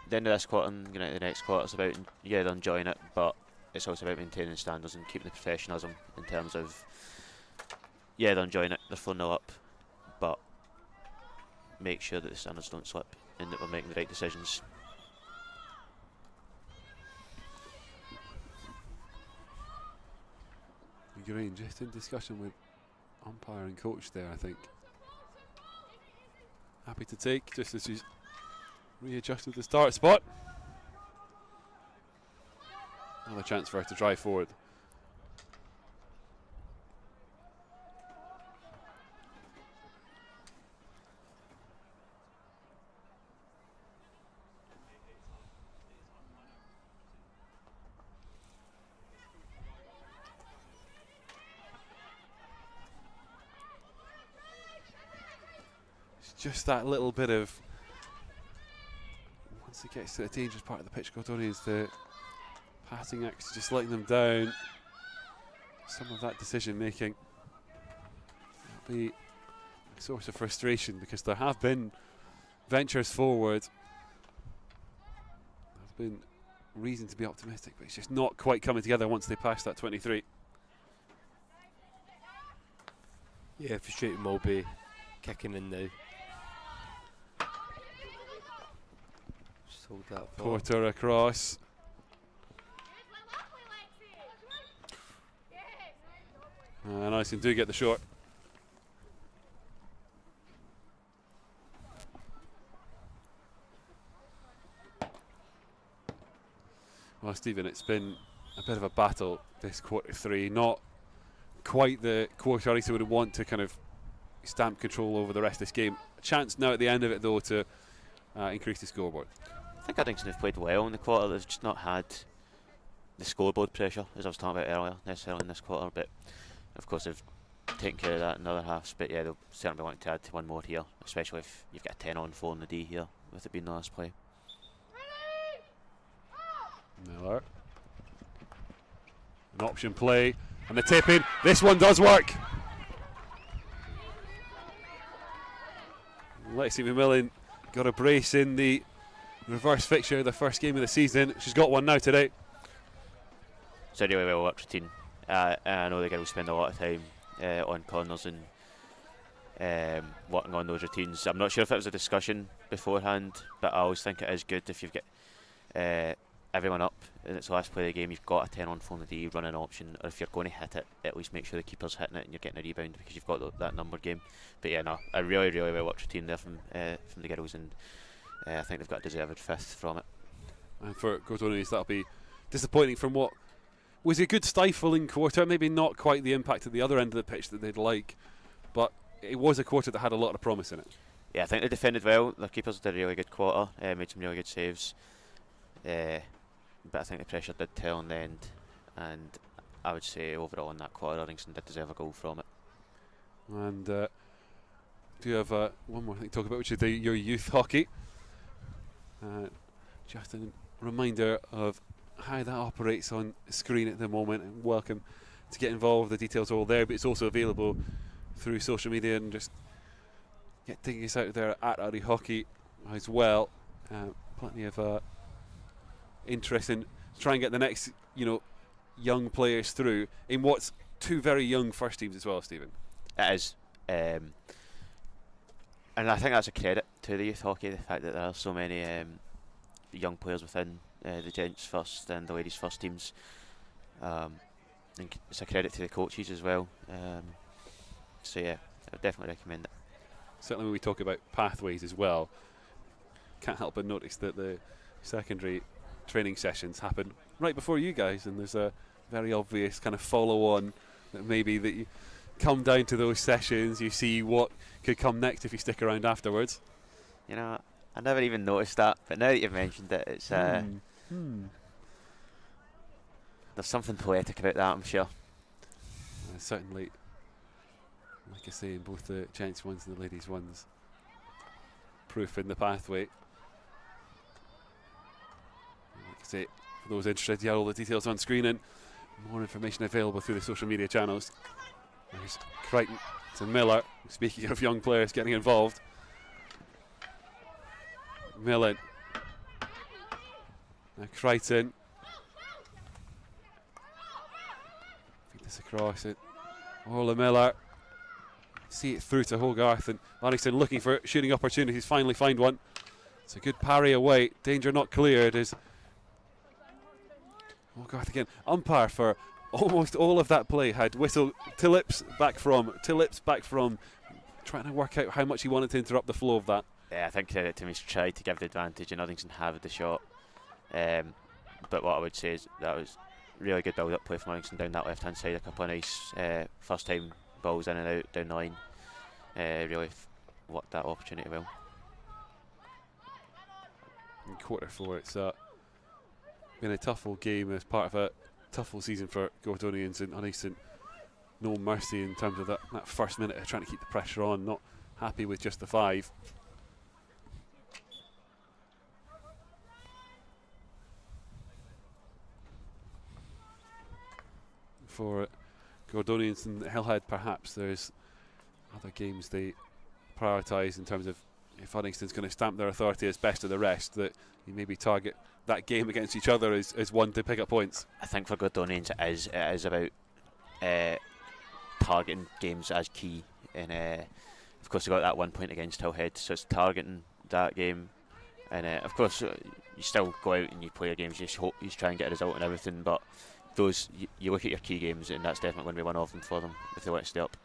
the end of this quarter and the next quarter is about, yeah, they're enjoying it, but it's also about maintaining standards and keeping the professionalism in terms of, yeah, they're enjoying it, they're 4-0 up, but make sure that the standards don't slip and that we're making the right decisions. Green just in discussion with umpire and coach there, I think. Happy to take, just as she's readjusted the start spot. Another chance for her to drive forward. Just that little bit of, once it gets to the dangerous part of the pitch, Gordonians, the passing acts just letting them down. Some of that decision making will be a source of frustration, because there have been ventures forward. There's been reason to be optimistic, but it's just not quite coming together once they pass that 23. Yeah, frustrating Mulby kicking in now. Hold that Porter across. Nice, and do get the shot. Well, Stephen, it's been a bit of a battle this quarter 3. Not quite the quarter Arisa would want to kind of stamp control over the rest of this game. A chance now at the end of it, though, to increase the scoreboard. I think Uddingston have played well in the quarter. They've just not had the scoreboard pressure, as I was talking about earlier, necessarily in this quarter. But of course, they've taken care of that in other halves. But yeah, they'll certainly be wanting to add one more here, especially if you've got a 10-on-4 in the D here, with it being the last play. Miller. An option play, and the tip in. This one does work. Lexi McMillan got a brace in the reverse fixture, the first game of the season. She's got one now today. It's a really well worked routine. And I know the girls spend a lot of time on corners and working on those routines. I'm not sure if it was a discussion beforehand, but I always think it is good if you've got everyone up and it's the last play of the game, you've got a 10-on-4 in the D, run an option, or if you're going to hit it, at least make sure the keeper's hitting it and you're getting a rebound, because you've got that number game. But yeah, no, a really well worked routine there from the girls, and I think they've got a deserved 5th from it. And for Gordonians, that'll be disappointing from what was a good stifling quarter. Maybe not quite the impact at the other end of the pitch that they'd like, but it was a quarter that had a lot of promise in it. Yeah, I think they defended well. Their keepers did a really good quarter, made some really good saves. But I think the pressure did tell in the end, and I would say overall in that quarter, Uddingston did deserve a goal from it. And do you have one more thing to talk about, which is your youth hockey? Just a reminder of how that operates on screen at the moment, and welcome to get involved. The details are all there, but it's also available through social media, and just get digging us out there at Adi Hockey as well. Plenty of interest in trying to get the next young players through in what's 2 very young first teams as well, Stephen. It is, and I think that's a credit to the youth hockey, the fact that there are so many young players within the gents first and the ladies first teams. And it's a credit to the coaches as well. So yeah, I would definitely recommend it. Certainly when we talk about pathways as well, can't help but notice that the secondary training sessions happen right before you guys, and there's a very obvious kind of follow-on that maybe that you come down to those sessions, you see what could come next if you stick around afterwards. You know, I never even noticed that, but now that you've mentioned it, it's there's something poetic about that, I'm sure. Certainly, like I say, in both the gents ones and the ladies ones, proof in the pathway. Like I say, for those interested, yeah, all the details on screen and more information available through the social media channels. There's Crichton to Miller. Speaking of young players getting involved, Millen. Now Crichton. Feed this across it. Orla Miller. See it through to Hogarth, and Uddingston looking for shooting opportunities. Finally find one. It's a good parry away. Danger not cleared as Hogarth again. Umpire for almost all of that play had whistle Tillips back from. Trying to work out how much he wanted to interrupt the flow of that. Yeah, I think Timmy's tried to give the advantage and Uddingston have the shot. But what I would say is that was really good build-up play from Uddingston down that left-hand side. A couple of nice first-time balls in and out down the line. Really worked that opportunity well. In quarter four, it's been a tough old game as part of a tough old season for Gordonians, and Uddingston no mercy in terms of that first minute of trying to keep the pressure on. Not happy with just the 5. For Gordonians and Hillhead, perhaps there's other games they prioritise in terms of if Uddingston's going to stamp their authority as best of the rest, that you maybe target that game against each other as one to pick up points. I think for Gordonians it is about targeting games as key, and of course they got that 1 point against Hillhead, so it's targeting that game, and of course you still go out and you play your games, you just hope you try and get a result and everything, but those you look at your key games, and that's definitely going to be one of them for them if they want to stay up.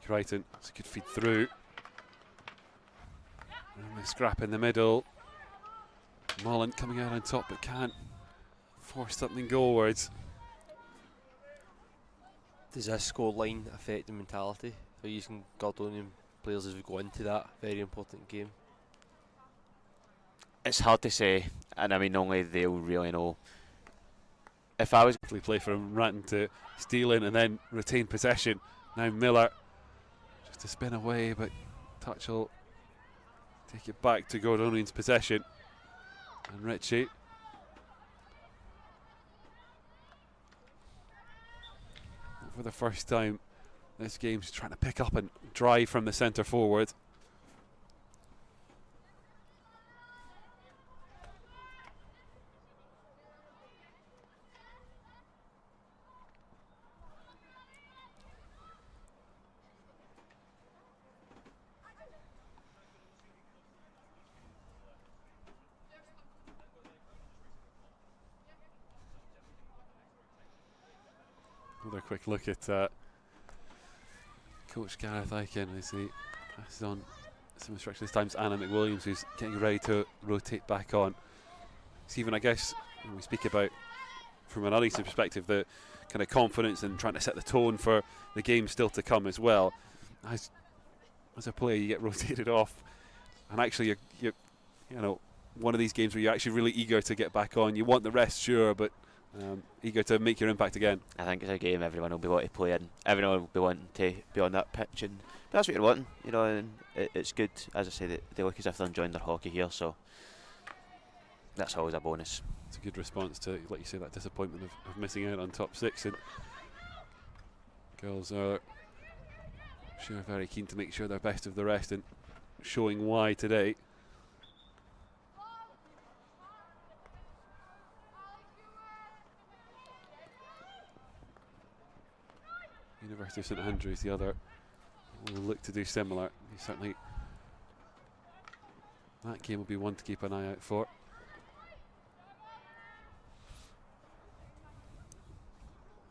Crichton, it's a good feed through. And the scrap in the middle. Mullen coming out on top but can't force something goalwards. Does this scoreline affect the mentality of using Gordonian players as we go into that very important game? It's hard to say, and I mean only they'll really know. If I was play from Ratton to steal in and then retain possession. Now Miller just to spin away, but touch will take it back to Gordonian's possession. And Ritchie. For the first time this game's trying to pick up and drive from the centre forward. Another quick look at Coach Gareth Aiken as he passes on some instructions. This time it's Anna McWilliams who's getting ready to rotate back on. Stephen, I guess when we speak about, from an Uddingston perspective, the kind of confidence and trying to set the tone for the game still to come as well. As a player, you get rotated off, and actually you're you know, one of these games where you're actually really eager to get back on. You want the rest, sure, but eager to make your impact again. I think it's a game everyone will be wanting to play in. Everyone will be wanting to be on that pitch, and that's what you're wanting, you know. And it's good, as I say, that they look as if they're enjoying their hockey here. So that's always a bonus. It's a good response to, like you say, that disappointment of missing out on top 6. And girls are sure very keen to make sure they're best of the rest, and showing why today. University of St Andrews, the other, will look to do similar. Certainly, that game will be one to keep an eye out for.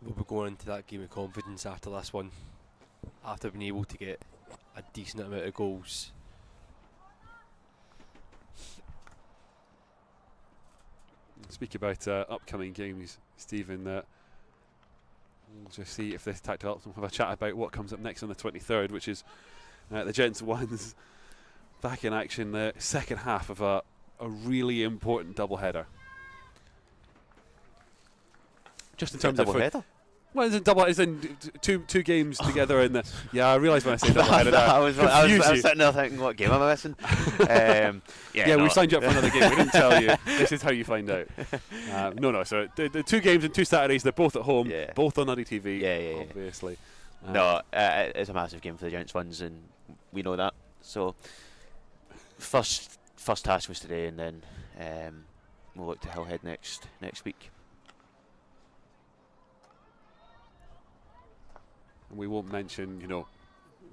We'll be going into that game of confidence after this one, after being able to get a decent amount of goals. Speak about upcoming games, Stephen. We'll just see if this tactical helps. We'll have a chat about what comes up next on the 23rd, which is the Gents 1s back in action, the second half of a really important doubleheader. Just in terms of doubleheader. Well, it's in double. It's in two games together. In the I realise when I say doubleheader, I was sitting there thinking, what game am I missing? Yeah, we've signed you up for another game. We didn't tell you. This is how you find out. No. So the 2 games and 2 Saturdays. They're both at home. Yeah. Both on UDDY TV. Yeah. Obviously. No, it's a massive game for the Giants ones, and we know that. So first first task was today, and then we'll look to Hillhead next week. And we won't mention, you know,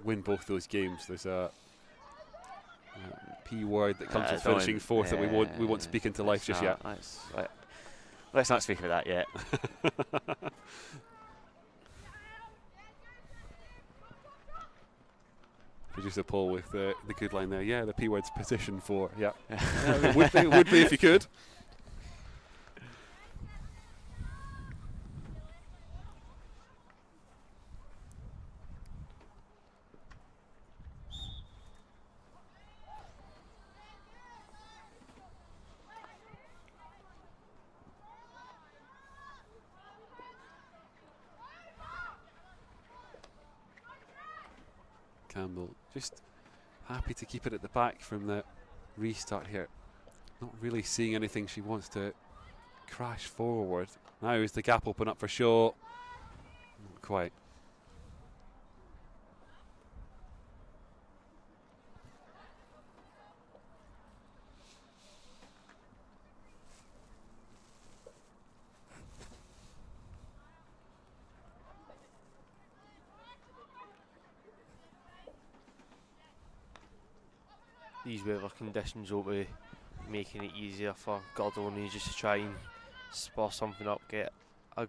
win both those games. There's a P word that comes with finishing fourth that we won't speak into life just yet. Let's not speak about that yet. Producer Paul with the good line there. Yeah, the P word's position 4. Yeah, it would be if you could. Campbell just happy to keep it at the back from the restart here. Not really seeing anything she wants to crash forward. Now is the gap open up for Shaw? Not quite. These weather conditions will be making it easier for Gordonians just to try and spur something up, get a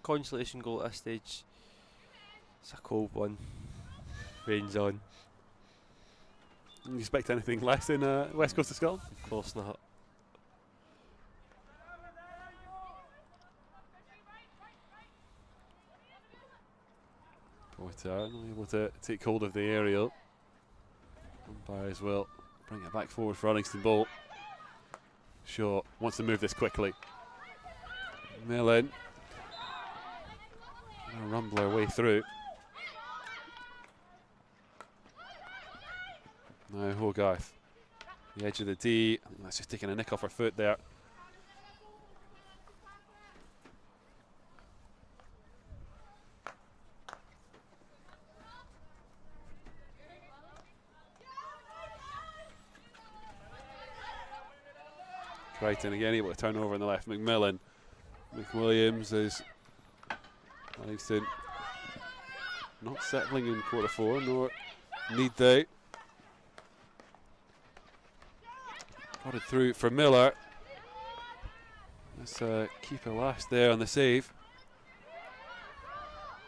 consolation goal at this stage. It's a cold one. Rain's on. You expect anything less in West Coast of Scotland? Of course not. Porter not able to take hold of the aerial. Umpires will bring it back forward for Uddingston ball. Shaw wants to move this quickly. Millen. Gonna rumble her way through. Now Hogarth. The edge of the D. I think that's just taking a nick off her foot there. Crichton again able to turn over on the left. McMillan. McWilliams is Uddingston not settling in quarter 4, nor need they. Got it through for Miller. Let's keep her last there on the save.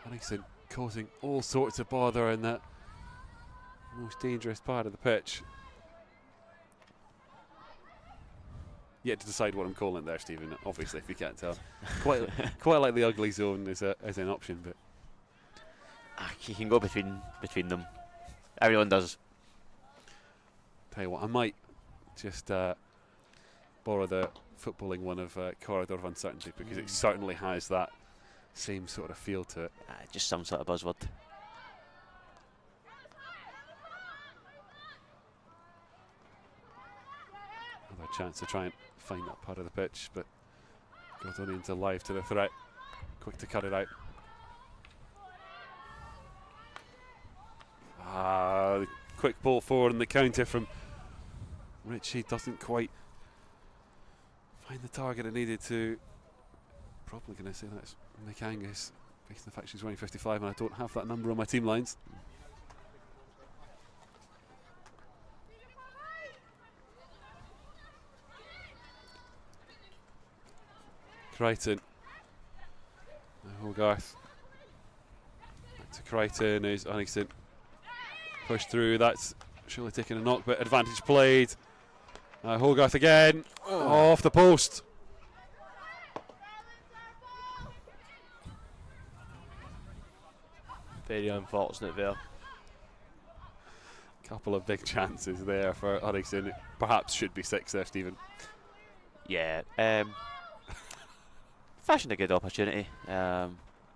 Uddingston causing all sorts of bother in that most dangerous part of the pitch. Yet to decide what I'm calling there, Stephen. Obviously, if you can't tell, quite like the ugly zone as an option, but you can go between them. Everyone does. Tell you what, I might just borrow the footballing one of Corridor of Uncertainty, because it certainly has that same sort of feel to it. Just some sort of buzzword. Another chance to try and find that part of the pitch, but Gordonians alive to the threat. Quick to cut it out. Quick ball forward and the counter from Ritchie doesn't quite find the target it needed to. Probably going to say that's Mick Angus, based on the fact she's wearing 55 and I don't have that number on my team lines. Crichton. Hogarth. Back to Crichton is Uddingston. Push through, that's surely taking a knock, but advantage played. Hogarth again, off the post. Very unfortunate there. Couple of big chances there for Uddingston. It perhaps should be 6 there, Stephen. Yeah. Fashioned a good opportunity.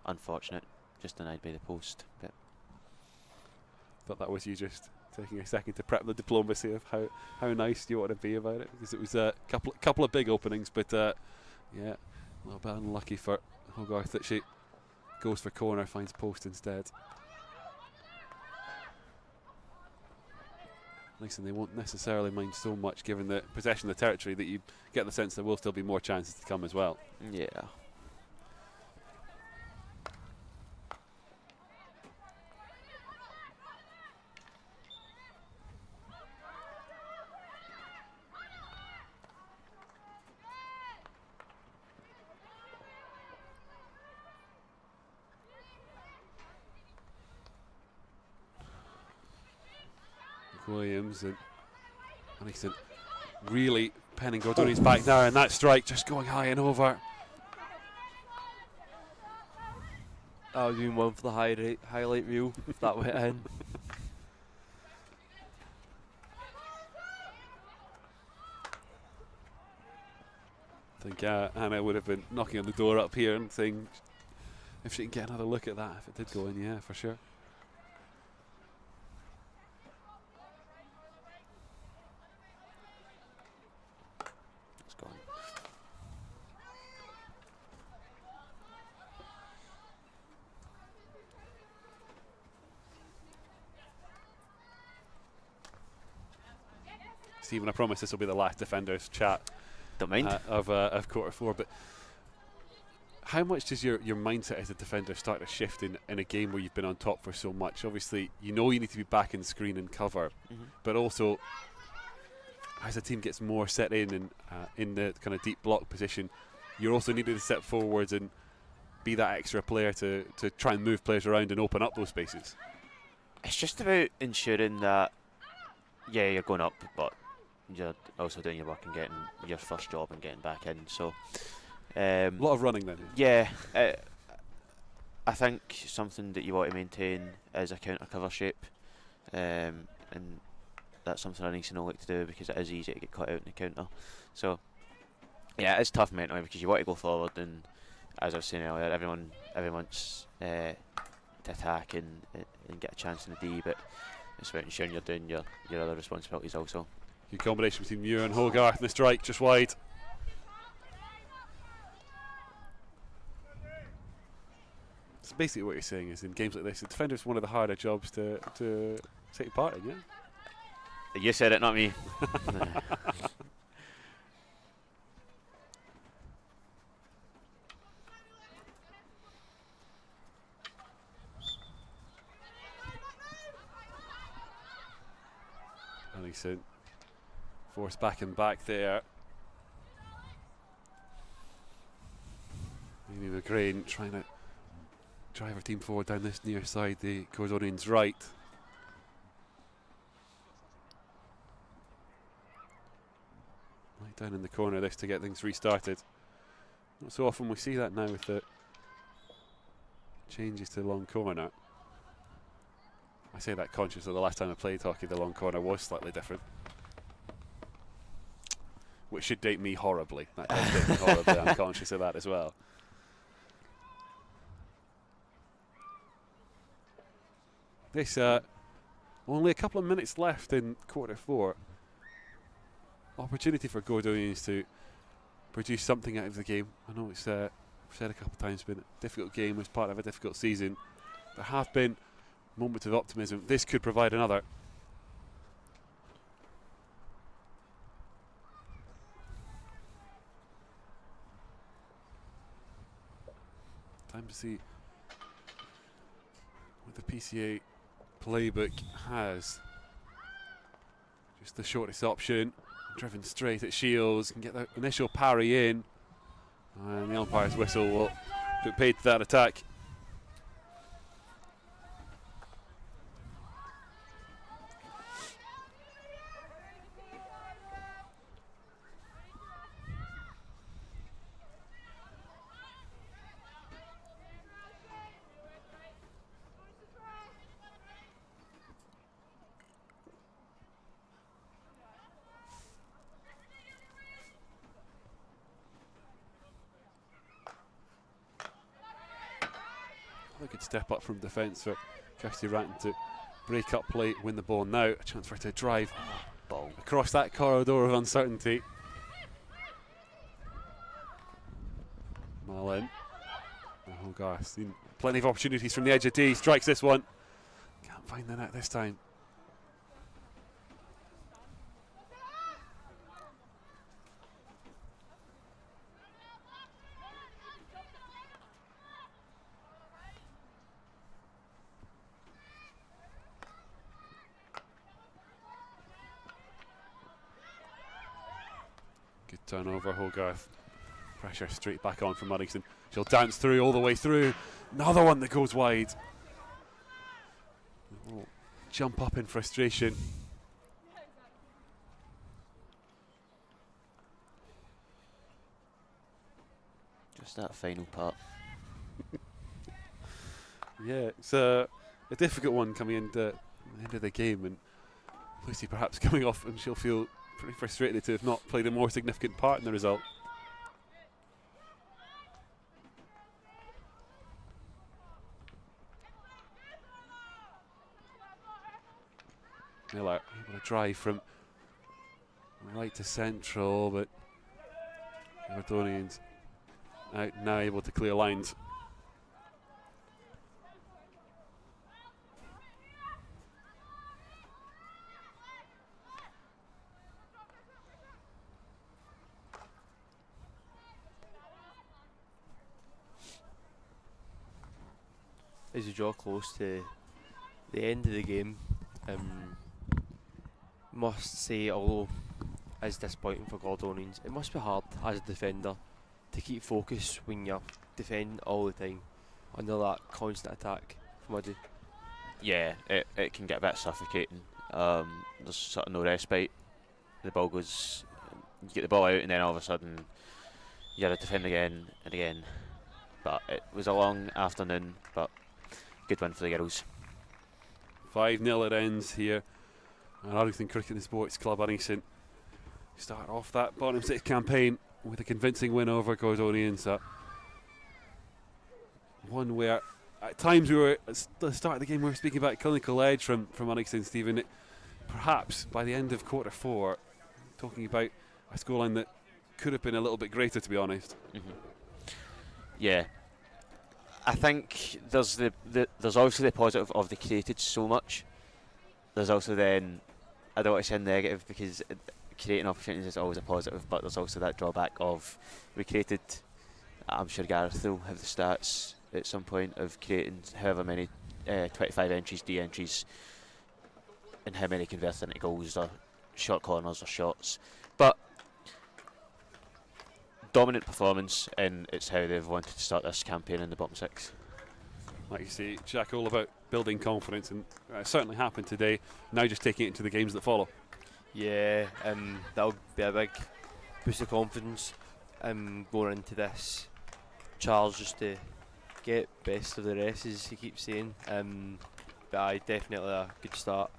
Unfortunate, just denied by the post. But Thought that was you just taking a second to prep the diplomacy of how nice you want to be about it, because it was a couple of big openings, but yeah, a little bit unlucky for Hogarth that she goes for corner, finds post instead. Listen, they won't necessarily mind so much given the possession of the territory that you get the sense there will still be more chances to come as well. Yeah. Williams and Uddingston really penning Gordonians back now, and that strike just going high and over. I was doing one for the highlight reel if that went in. I think Anna would have been knocking on the door up here and saying if she can get another look at that if it did go in, yeah, for sure. Stephen, I promise this will be the last defenders chat Don't mind. of quarter four, but how much does your mindset as a defender start to shift in a game where you've been on top for so much? Obviously, you know you need to be back in screen and cover, but also as a team gets more set in and in the kind of deep block position, you're also needed to step forwards and be that extra player to try and move players around and open up those spaces. It's just about ensuring that, yeah, you're going up, but you're also doing your work and getting your first job and getting back in. So A lot of running then. yeah, I think something that you want to maintain is a counter cover shape, and that's something Uddingston will like to do because it is easy to get caught out in the counter. So yeah, it's tough mentally because you want to go forward, and as I was saying earlier, everyone wants to attack and get a chance in the D, but it's about ensuring you're doing your other responsibilities also. Good combination between Muir and Hogarth, and the strike just wide. So basically what you're saying is in games like this, the defender's one of the harder jobs to take part in, yeah? You said it, not me. Uddingston forced back and back there. Amy McGrain trying to drive her team forward down this near side, the Gordonians' right. Right down in the corner this to get things restarted. Not so often we see that now with the changes to the long corner. I say that conscious of the last time I played hockey, the long corner was slightly different. Which should date me horribly. That does date me horribly. I'm conscious of that as well. This, only a couple of minutes left in quarter four. Opportunity for Gordonians to produce something out of the game. I know it's, I've said a couple of times, been a difficult game as part of a difficult season. There have been moments of optimism. This could provide another. Time to see what the PCA playbook has. Just the shortest option, driven straight at Shields, can get the initial parry in, and the umpire's whistle will put paid to that attack. A good step up from defence for Kirsty Ratton to break up play, win the ball now. A chance for her to drive ball across that corridor of uncertainty. Malin. Hogarth seen plenty of opportunities from the edge of D. Strikes this one. Can't find the net this time. Good turnover, Hogarth. Pressure straight back on from Uddingston. She'll dance through all the way through. Another one that goes wide. Oh, jump up in frustration. Just that final part. Yeah, it's a difficult one coming into the end of the game, and Lucy perhaps coming off, and she'll feel pretty frustrated to have not played a more significant part in the result. Miller able to drive from right to central, but Gordonians out now able to clear lines. As we draw close to the end of the game, must say, although it's disappointing for Gordonians, it must be hard as a defender to keep focus when you're defending all the time under that constant attack from Uddy. Yeah, it can get a bit suffocating. There's sort of no respite. The ball goes, you get the ball out, and then all of a sudden you got to defend again and again. But it was a long afternoon, but good win for the girls. 5-0 it ends here at Uddingston Cricket and Sports Club. Uddingston start off that bottom six campaign with a convincing win over Gordonians. One where at times we were at the start of the game we were speaking about clinical edge from Uddingston, Stephen. Perhaps by the end of quarter 4, talking about a scoreline that could have been a little bit greater, to be honest. Yeah, I think there's there's obviously the positive of they created so much. There's also then, I don't want to say negative because creating opportunities is always a positive, but there's also that drawback of we created, I'm sure Gareth will have the stats at some point of creating however many 25 entries, D entries, and how many converted into goals or short corners or shots. But dominant performance, and it's how they've wanted to start this campaign in the bottom 6. Like you say, Jack, all about building confidence, and it certainly happened today. Now just taking it into the games that follow. Yeah, that'll be a big boost of confidence going into this charge, just to get best of the rest, as he keeps saying. But aye, definitely a good start.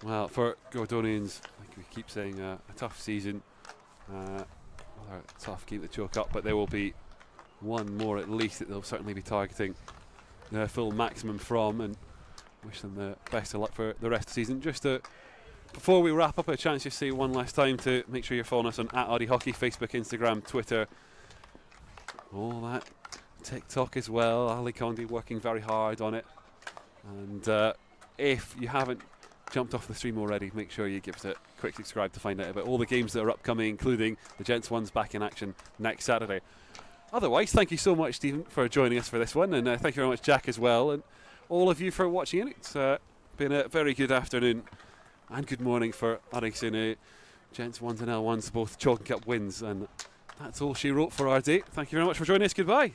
Well, for Gordonians, like we keep saying, a tough season, another tough game to chalk up, but there will be one more at least that they'll certainly be targeting their full maximum from, and wish them the best of luck for the rest of the season. Just to, before we wrap up, a chance to say one last time to make sure you're following us on @UDDY Facebook, Instagram, Twitter, all that, TikTok as well. Ali Condi working very hard on it, and if you haven't jumped off the stream already, make sure you give us a quick subscribe to find out about all the games that are upcoming, including the gents ones back in action next Saturday. Otherwise, thank you so much, Stephen, for joining us for this one, and thank you very much, Jack, as well, and all of you for watching it. It's been a very good afternoon and good morning for Uddingston. Gents 1s and L1s, both chalking up wins, and that's all she wrote for our day. Thank you very much for joining us. Goodbye.